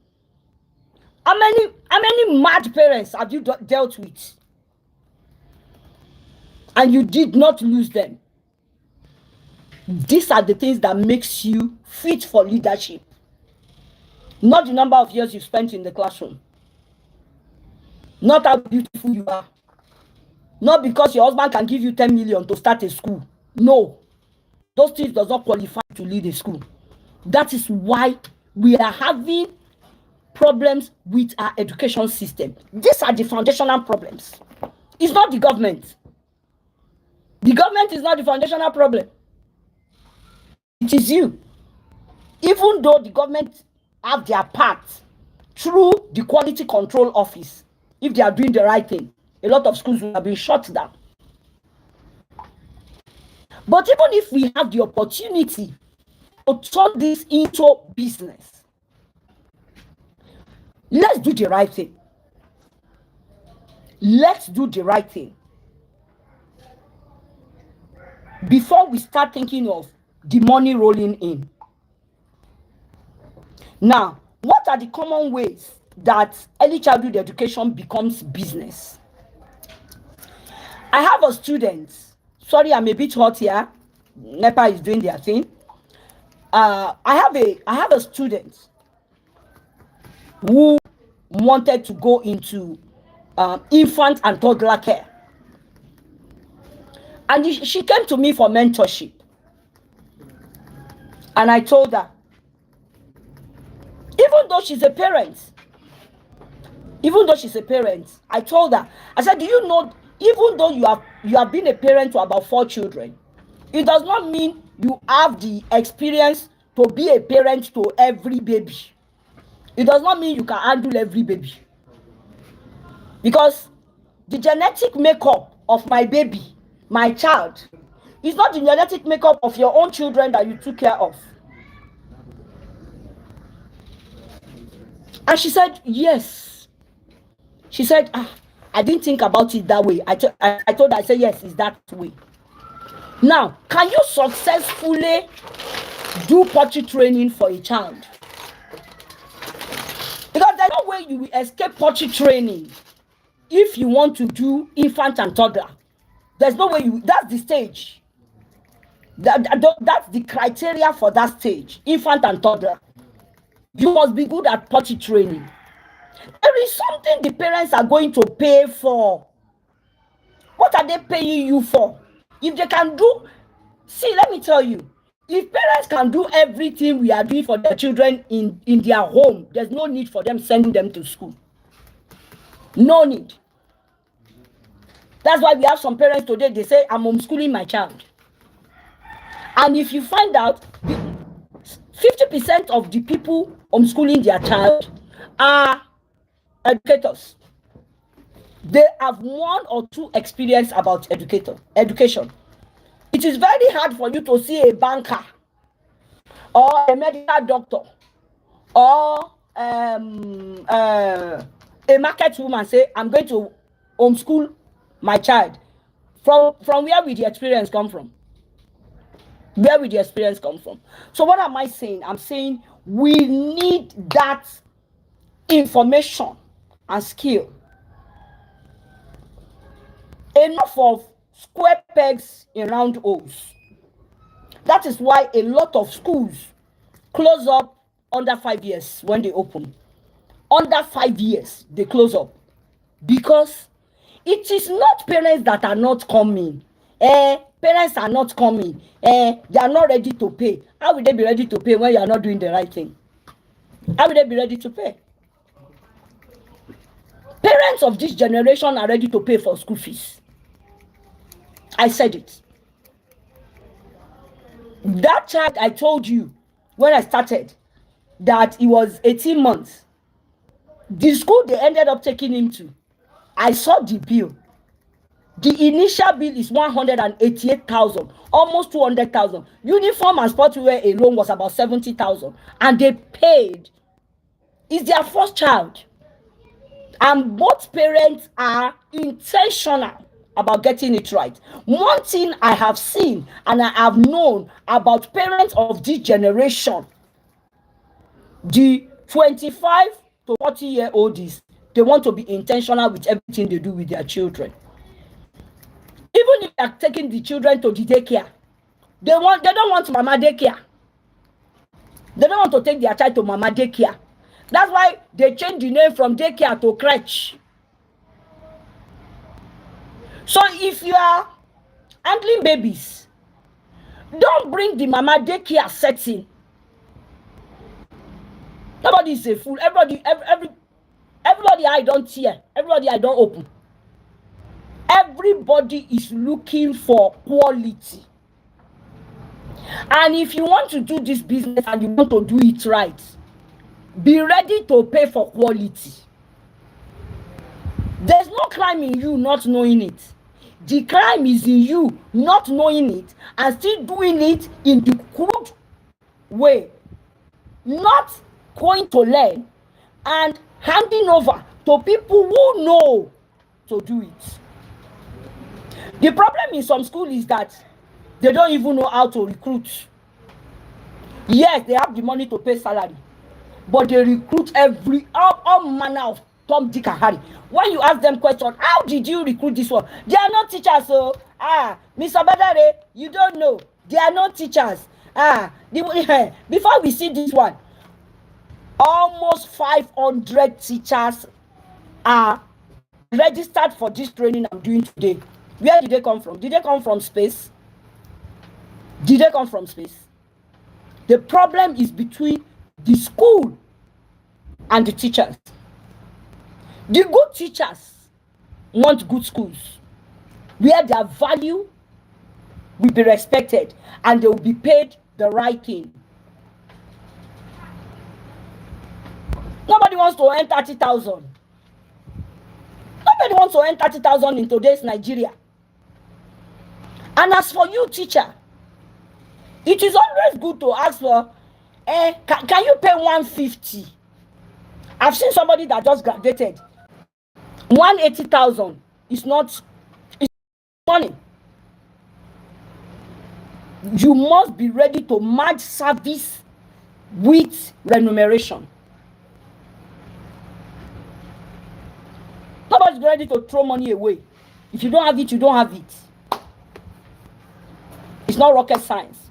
[SPEAKER 1] How many mad parents have you dealt with? And you did not lose them. These are the things that makes you fit for leadership. Not the number of years you spent in the classroom. Not how beautiful you are. Not because your husband can give you 10 million to start a school. No. Those things does not qualify to lead a school. That is why we are having problems with our education system. These are the foundational problems. It's not the government. The government is not the foundational problem. It is you. Even though the government have their part through the quality control office, if they are doing the right thing, a lot of schools will have been shut down. But even if we have the opportunity to turn this into business, let's do the right thing. Let's do the right thing before we start thinking of the money rolling in. Now, what are the common ways that early childhood education becomes business? I have a student. Sorry, I'm a bit hot here. NEPA is doing their thing. I have a student who wanted to go into infant and toddler care, and she came to me for mentorship. And I told her, even though she's a parent, I told her, I said, do you know, even though you have been a parent to about 4 children, it does not mean you have the experience to be a parent to every baby. It does not mean you can handle every baby. Because the genetic makeup of my baby, my child, is not the genetic makeup of your own children that you took care of. And she said, yes. She said, I didn't think about it that way. I told her, I said, yes, it's that way. Now, can you successfully do potty training for a child? Because there's no way you will escape potty training if you want to do infant and toddler. There's no way that's the stage. That's the criteria for that stage, infant and toddler. You must be good at potty training. There is something the parents are going to pay for. What are they paying you for? If they can do, see, let me tell you, if parents can do everything we are doing for their children in their home, there's no need for them sending them to school. No need. That's why we have some parents today, they say, I'm homeschooling my child. And if you find out, 50% of the people homeschooling their child are educators. They have 1 or 2 experience about education. It is very hard for you to see a banker or a medical doctor or a market woman say, I'm going to homeschool my child. From where will the experience come from? Where will the experience come from? So what am I saying? I'm saying we need that information and skill. Enough of square pegs in round holes. That is why a lot of schools close up under 5 years when they open. Under 5 years, they close up. Because it is not parents that are not coming. Parents are not coming. They are not ready to pay. How will they be ready to pay when you are not doing the right thing? How will they be ready to pay? Parents of this generation are ready to pay for school fees. I said it. That child I told you when I started that he was 18 months. The school they ended up taking him to, I saw the bill. The initial bill is 188,000, almost 200,000. Uniform and sportswear alone was about 70,000, and they paid. It's their first child, and both parents are intentional about getting it right. One thing I have seen and I have known about parents of this generation, the 25 to 40-year-olds, they want to be intentional with everything they do with their children. Even if they are taking the children to the daycare, they don't want mama daycare. They don't want to take their child to mama daycare. That's why they change the name from daycare to crèche. So if you are handling babies, don't bring the mama daycare setting. Nobody is a fool. Everybody I don't tear. Everybody I don't open. Everybody is looking for quality. And if you want to do this business and you want to do it right, be ready to pay for quality. There's no crime in you not knowing it. The crime is in you not knowing it and still doing it in the crude way, not going to learn and handing over to people who know to do it. The problem in some schools is that they don't even know how to recruit. Yes, they have the money to pay salary, but they recruit all manner of Tom, Dick, and Harry. When you ask them question, how did you recruit this one? They are not teachers. So, Mr. Badare, you don't know. They are not teachers. Before we see this one, almost 500 teachers are registered for this training I'm doing today. Where did they come from? Did they come from space? Did they come from space? The problem is between the school and the teachers. The good teachers want good schools where their value will be respected and they will be paid the right thing. Nobody wants to earn 30,000. Nobody wants to earn 30,000 in today's Nigeria. And as for you, teacher, it is always good to ask for, can you pay 150? I've seen somebody that just graduated. 180,000 is not money. You must be ready to match service with remuneration. Nobody's ready to throw money away. If you don't have it, you don't have it. It's not rocket science.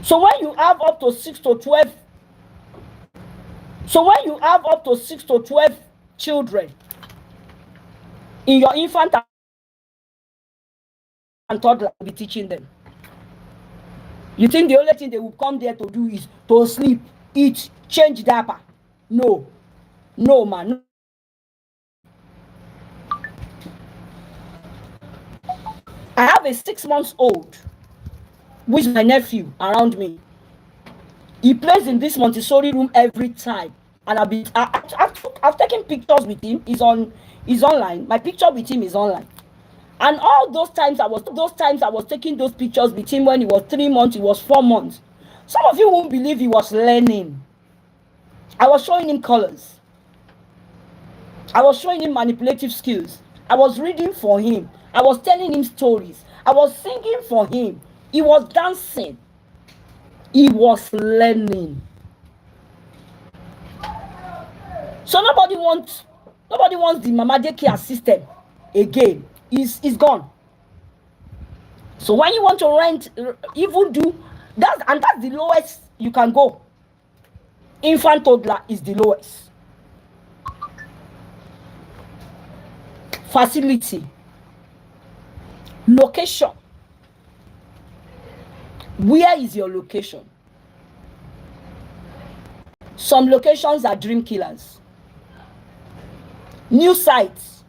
[SPEAKER 1] So when you have up to 6 to 12, children in your infant and toddler, will be teaching them. You think the only thing they will come there to do is to sleep, eat, change diaper? No, man. No. I have a 6-month-old who is my nephew around me. He plays in this Montessori room every time, and I've taken pictures with him. He's online. My picture with him is online. And all those times I was taking those pictures with him when he was 3 months, he was 4 months. Some of you won't believe he was learning. I was showing him colors. I was showing him manipulative skills. I was reading for him. I was telling him stories. I was singing for him. He was dancing. He was learning. So nobody wants the mama daycare system again. It's gone. So when you want to rent, even do that, and that's the lowest you can go. Infant toddler is the lowest. Facility. Location. Where is your location? Some locations are dream killers. New sites.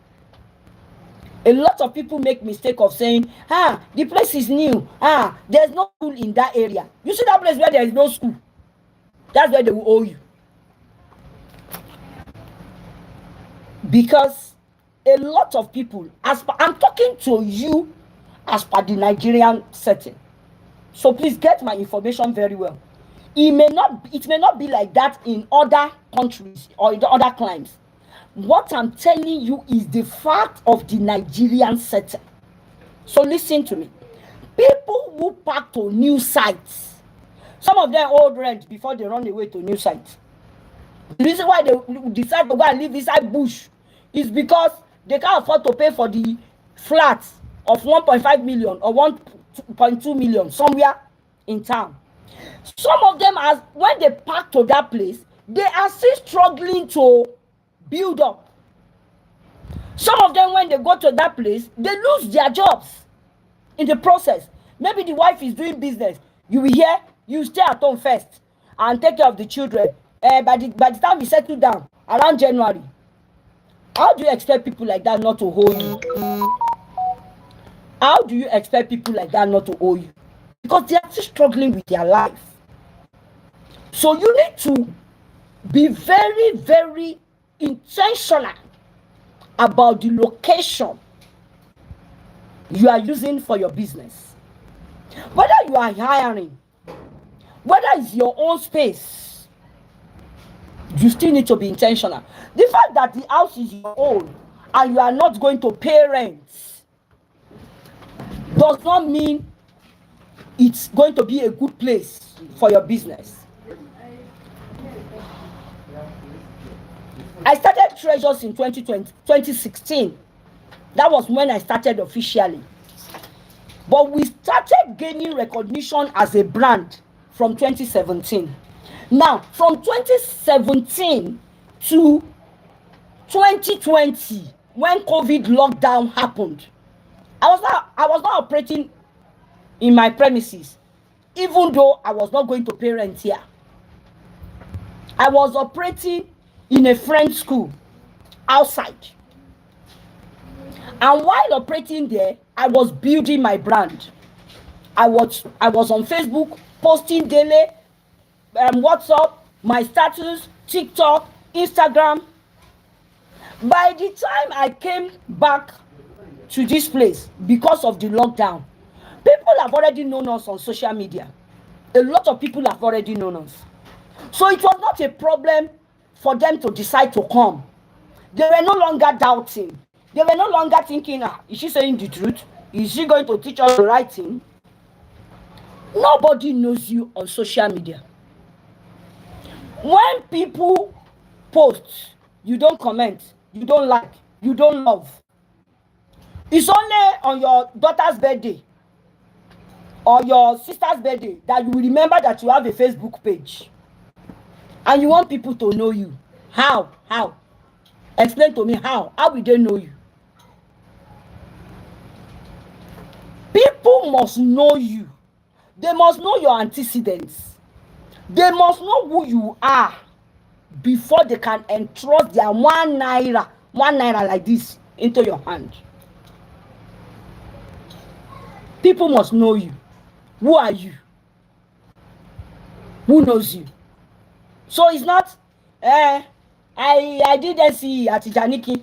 [SPEAKER 1] A lot of people make mistake of saying, the place is new. There's no school in that area. You see that place where there is no school? That's where they will owe you. Because a lot of people, I'm talking to you as per the Nigerian setting. So please get my information very well. It may not be like that in other countries or in the other climes. What I'm telling you is the fact of the Nigerian setting. So listen to me. People who pack to new sites, some of them old rent before they run away to new sites. The reason why they decide to go and live inside bush is because they can't afford to pay for the flat of 1.5 million or 1.2 million somewhere in town. Some of them, when they pack to that place, they are still struggling to build up. Some of them, when they go to that place, they lose their jobs in the process. Maybe the wife is doing business. You will hear, you stay at home first and take care of the children. By the time we settle down around January, how do you expect people like that not to hold you? How do you expect people like that not to owe you? Because they are still struggling with their life. So you need to be very, very intentional about the location you are using for your business. Whether you are hiring, whether it's your own space, you still need to be intentional. The fact that the house is your own and you are not going to pay rent does not mean it's going to be a good place for your business. I started Treasures in 2016. That was when I started officially. But we started gaining recognition as a brand from 2017. Now, from 2017 to 2020, when COVID lockdown happened, I was not operating in my premises, even though I was not going to pay rent here. I was operating in a friend's school outside. And while operating there, I was building my brand. I was on Facebook, posting daily, WhatsApp, my status, TikTok, Instagram. By the time I came back to this place because of the lockdown, people have already known us on social media. A lot of people have already known us. So it was not a problem for them to decide to come. They were no longer doubting. They were no longer thinking, is she saying the truth? Is she going to teach us the right thing? Nobody knows you on social media. When people post, you don't comment, you don't like, you don't love. It's only on your daughter's birthday or your sister's birthday that you will remember that you have a Facebook page. And you want people to know you. How? How? Explain to me how. How will they know you? People must know you. They must know your antecedents. They must know who you are before they can entrust their 1 naira like this into your hand. People must know you. Who are you? Who knows you? So it's not, I did SE at Janiki.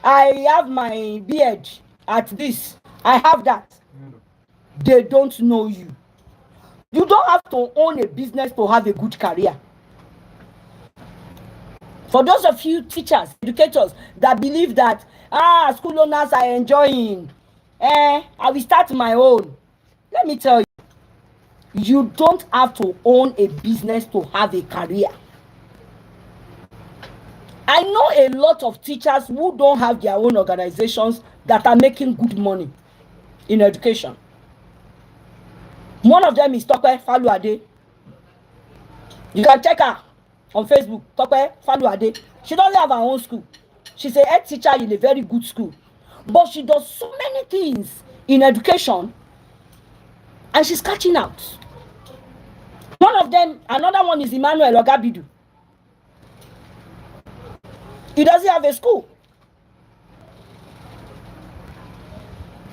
[SPEAKER 1] I have my beard at this. I have that. They don't know you. You don't have to own a business to have a good career. For those of you teachers, educators that believe that school owners are enjoying, I will start my own. Let me tell you, you don't have to own a business to have a career. I know a lot of teachers who don't have their own organizations that are making good money in education. One of them is Tope Faluade. You can check her on Facebook, Tope Faluade. She doesn't have her own school. She's a head teacher in a very good school. But she does so many things in education and she's catching out. One of them, another one is Emmanuel Ogabidu. He doesn't have a school.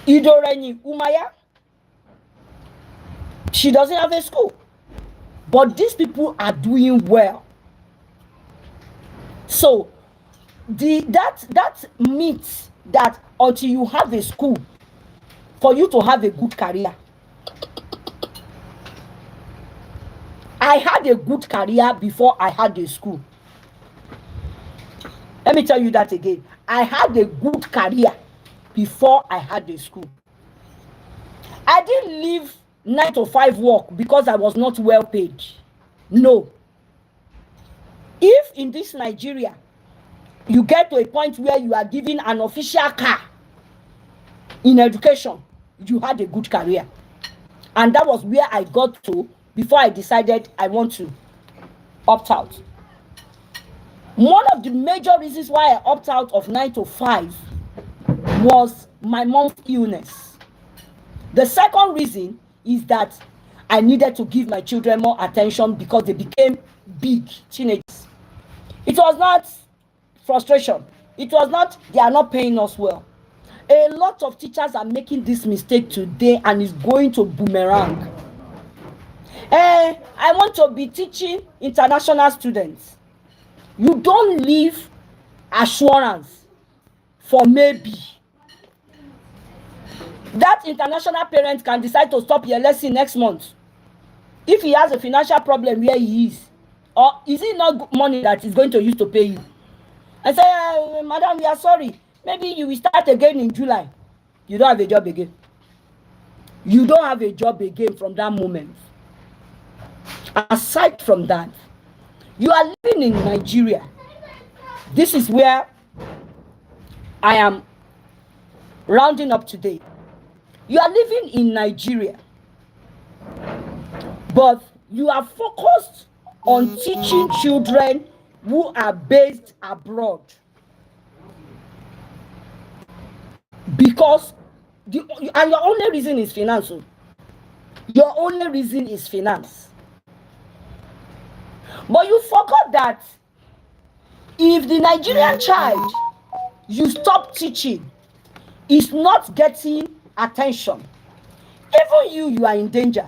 [SPEAKER 1] Idoreni Umaya. She doesn't have a school. But these people are doing well. So that means that until you have a school, for you to have a good career. I had a good career before I had a school. Let me tell you that again. I had a good career before I had a school. I didn't leave 9 to 5 work because I was not well paid. No. If in this Nigeria, you get to a point where you are given an official car in education, you had a good career. And that was where I got to before I decided I want to opt out. One of the major reasons why I opted out of 9 to 5 was my mom's illness. The second reason is that I needed to give my children more attention because they became big teenagers. It was not frustration. It was not they are not paying us well. A lot of teachers are making this mistake today and it's going to boomerang. I want to be teaching international students. You don't leave assurance for maybe. That international parent can decide to stop your lesson next month if he has a financial problem where he is. Or is it not money that is going to use to pay you? I say, madam, we are sorry. Maybe you will start again in July. You don't have a job again. You don't have a job again from that moment. Aside from that, you are living in Nigeria. This is where I am rounding up today. You are living in Nigeria, but you are focused on teaching children who are based abroad. Because and your only reason is finance. Your only reason is finance. But you forgot that if the Nigerian child you stop teaching is not getting attention, even you are in danger.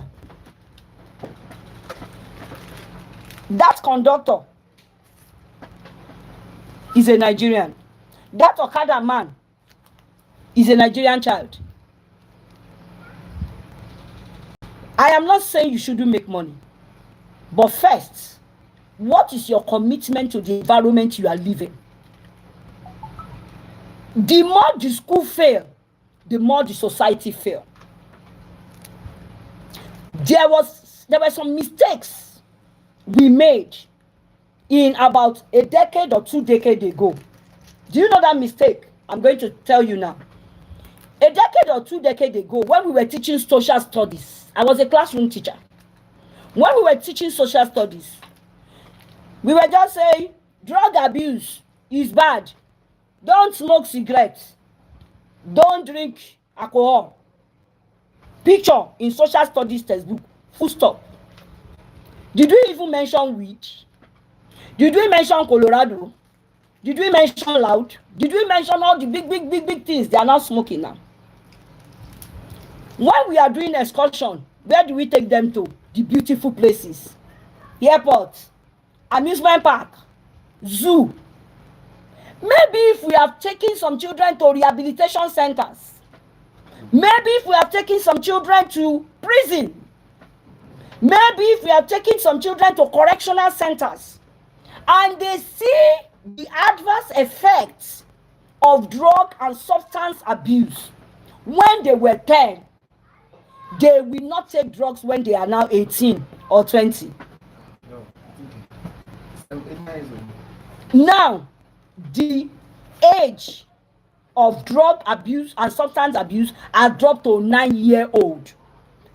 [SPEAKER 1] That conductor is a Nigerian. That Okada man is a Nigerian child. I am not saying you shouldn't make money. But first, what is your commitment to the environment you are living? The more the school fail, the more the society fail. There were some mistakes we made in about a decade or 2 decades ago. Do you know that mistake? I'm going to tell you now. A decade or 2 decades ago, when we were teaching social studies, I was a classroom teacher. When we were teaching social studies, we were just saying drug abuse is bad. Don't smoke cigarettes. Don't drink alcohol. Picture in social studies textbook. Full stop. Did we even mention weed? Did we mention Colorado? Did we mention loud? Did we mention all the big things they are now smoking now? When we are doing excursion, where do we take them to? The beautiful places. Airport, amusement park, zoo. Maybe if we have taken some children to rehabilitation centers, maybe if we have taken some children to prison, maybe if we have taken some children to correctional centers, and they see the adverse effects of drug and substance abuse when they were 10, they will not take drugs when they are now 18 or 20. Now, the age of drug abuse and substance abuse has dropped to 9-year-old.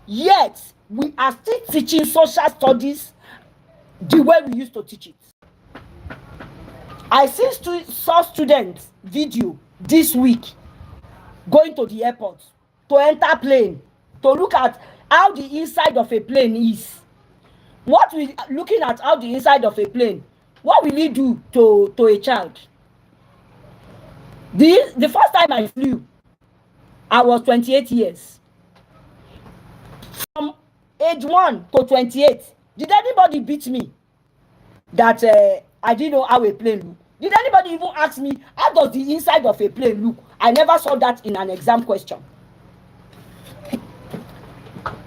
[SPEAKER 1] Yet, we are still teaching social studies the way we used to teach it. I saw students video this week going to the airport to enter plane, to look at how the inside of a plane is. What we looking at how the inside of a plane, what will it do to a child? The first time I flew, I was 28 years. From age 1 to 28, did anybody beat me that I didn't know how a plane look? Did anybody even ask me, how does the inside of a plane look? I never saw that in an exam question.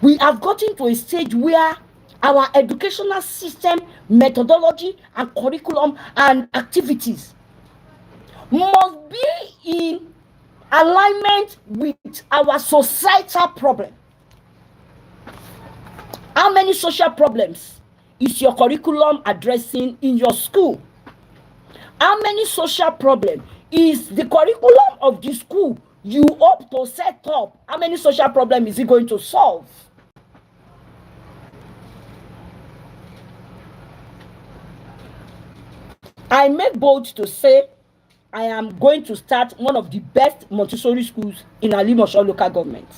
[SPEAKER 1] We have gotten to a stage where our educational system, methodology, and curriculum and activities must be in alignment with our societal problem. How many social problems is your curriculum addressing in your school? How many social problems is the curriculum of the school you hope to set up? How many social problems is it going to solve? I make bold to say I am going to start one of the best Montessori schools in Alimosho local government.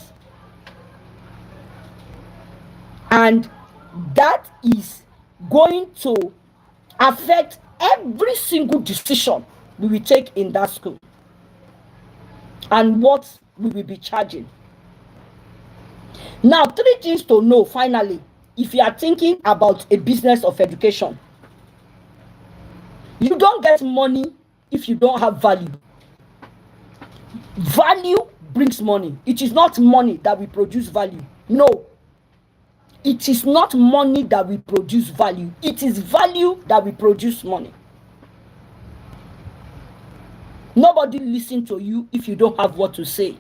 [SPEAKER 1] And that is going to affect every single decision we will take in that school and what we will be charging. Now, 3 things to know finally if you are thinking about a business of education. You don't get money if you don't have value. Value brings money. It is not money that will produce value. No. It is not money that will produce value. It is value that will produce money. Nobody listens to you if you don't have what to say.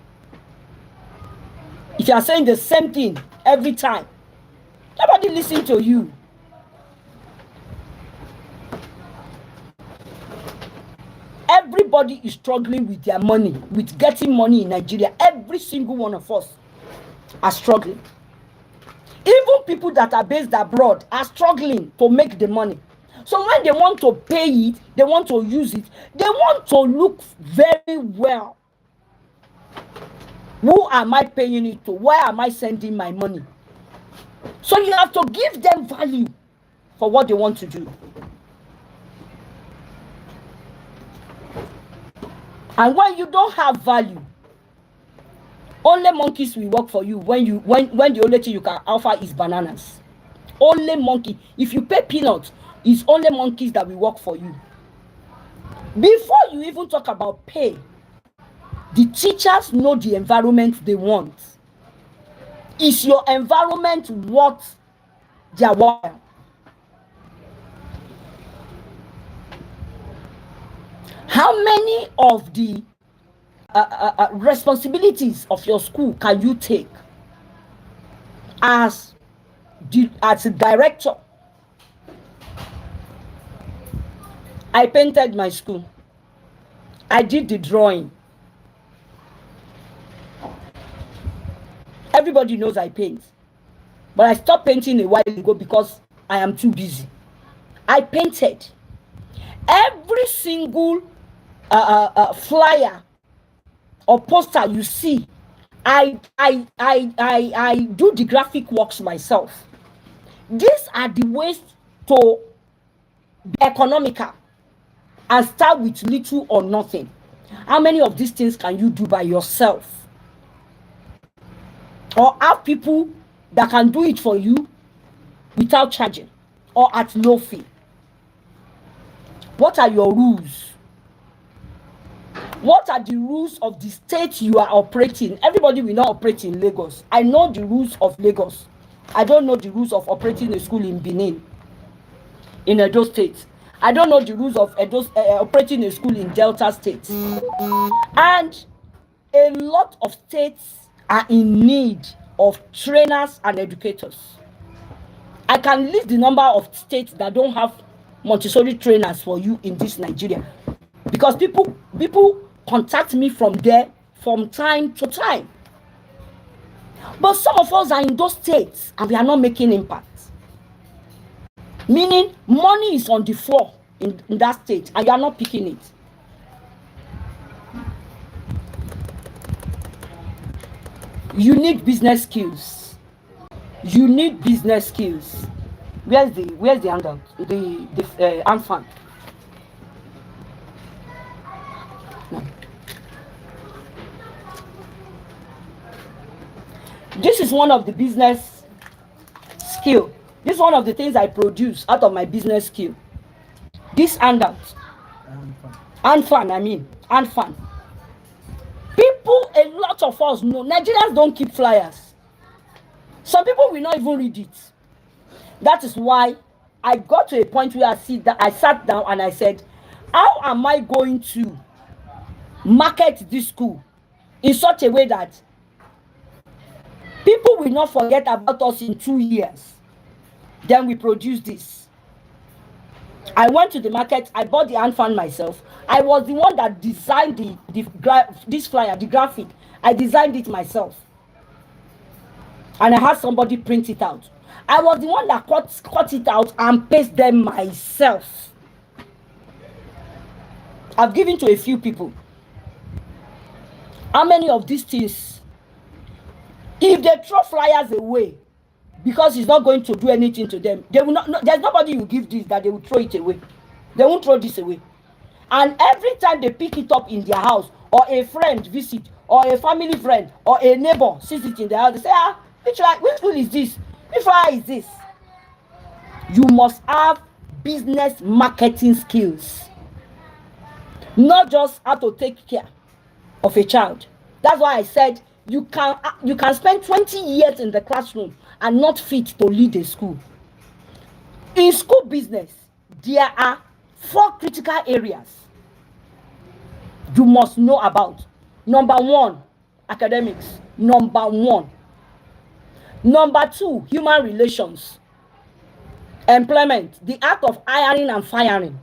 [SPEAKER 1] If you are saying the same thing every time, nobody listens to you. Everybody is struggling with their money, with getting money in Nigeria. Every single one of us are struggling. Even people that are based abroad are struggling to make the money. So when they want to pay it, they want to use it, they want to look very well. Who am I paying it to? Where am I sending my money? So you have to give them value for what they want to do. And when you don't have value, only monkeys will work for you when the only thing you can offer is bananas. Only monkey. If you pay peanuts, it's only monkeys that will work for you. Before you even talk about pay, the teachers know the environment they want. Is your environment worth their while? How many of the responsibilities of your school can you take as a director? I painted my school. I did the drawing. Everybody knows I paint. But I stopped painting a while ago because I am too busy. I painted every single flyer or poster you see. I do the graphic works myself. These are the ways to be economical and start with little or nothing. How many of these things can you do by yourself? Or have people that can do it for you without charging or at no fee? What are your rules? What are the rules of the state you are operating? Everybody will not operate in Lagos. I know the rules of Lagos. I don't know the rules of operating a school in Benin, in Edo State. I don't know the rules of operating a school in Delta State. And a lot of states are in need of trainers and educators. I can list the number of states that don't have Montessori trainers for you in this Nigeria, because people contact me from there from time to time. But some of us are in those states and we are not making impact. Meaning money is on the floor in that state and you are not picking it. You need business skills. You need business skills. Where's the handout? The ANFAN. No. This is one of the business skill. This is one of the things I produce out of my business skill. This handout. ANFAN. People, a lot of us know, Nigerians don't keep flyers. Some people will not even read it. That is why I got to a point where I sat down and I said, how am I going to market this school in such a way that people will not forget about us in 2 years? Then we produce this. I went to the market, I bought the ANFAN myself. I was the one that designed this flyer, the graphic. I designed it myself. And I had somebody print it out. I was the one that cut it out and paste them myself. I've given to a few people. How many of these things, if they throw flyers away because it's not going to do anything to them, they will not. No, there's nobody you give this that they will throw it away. They won't throw this away. And every time they pick it up in their house, or a friend visit, or a family friend, or a neighbor sees it in their house, they say, which school is this? Which flyer is this? You must have business marketing skills. Not just how to take care of a child. That's why I said you can spend 20 years in the classroom and not fit to lead a school. In school business, there are 4 critical areas you must know about. Number 1, academics. Number 1. Number 2, human relations. Employment, the act of hiring and firing.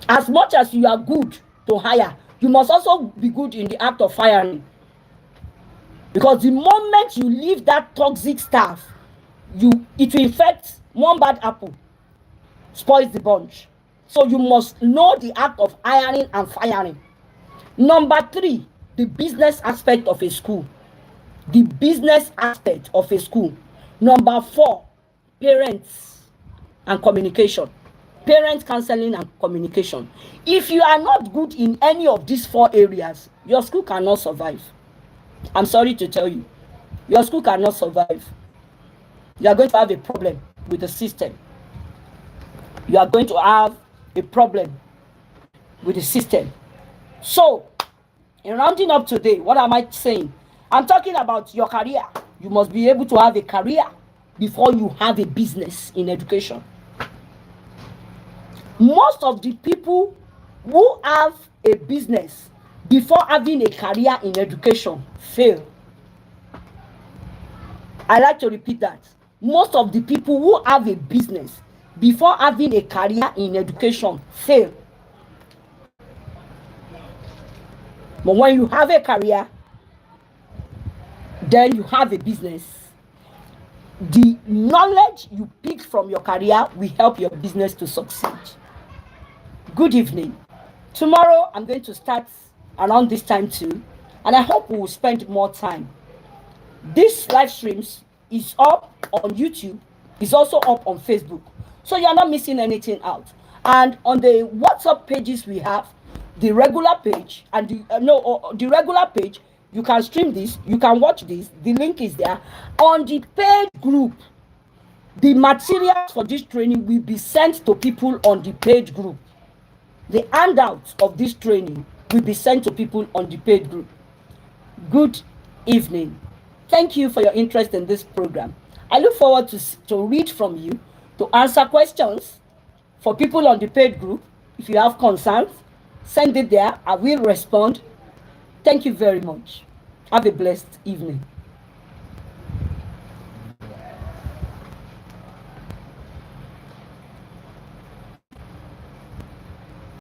[SPEAKER 1] As much as you are good to hire, you must also be good in the act of firing. Because the moment you leave that toxic staff, it will affect one bad apple, spoils the bunch. So you must know the act of hiring and firing. Number 3, the business aspect of a school. The business aspect of a school. Number 4, parents and communication. Parent counseling and communication. If you are not good in any of these 4 areas, your school cannot survive. I'm sorry to tell you, your school cannot survive. You are going to have a problem with the system. You are going to have a problem with the system. So, in rounding up today, what am I saying? I'm talking about your career. You must be able to have a career before you have a business in education. Most of the people who have a business before having a career in education fail. I like to repeat that. Most of the people who have a business before having a career in education fail. But when you have a career, then you have a business, the knowledge you pick from your career will help your business to succeed. Good evening. Tomorrow I'm going to start around this time too, and I hope we will spend more time. This live streams is up on YouTube, is also up on Facebook, so you're not missing anything out. And on the WhatsApp pages we have, the regular page and the regular page, you can stream this, you can watch this, the link is there. On the paid group, the materials for this training will be sent to people on the paid group. The handouts of this training will be sent to people on the paid group. Good evening. Thank you for your interest in this program. I look forward to read from you, to answer questions for people on the paid group. If you have concerns, send it there. I will respond. Thank you very much. Have a blessed evening.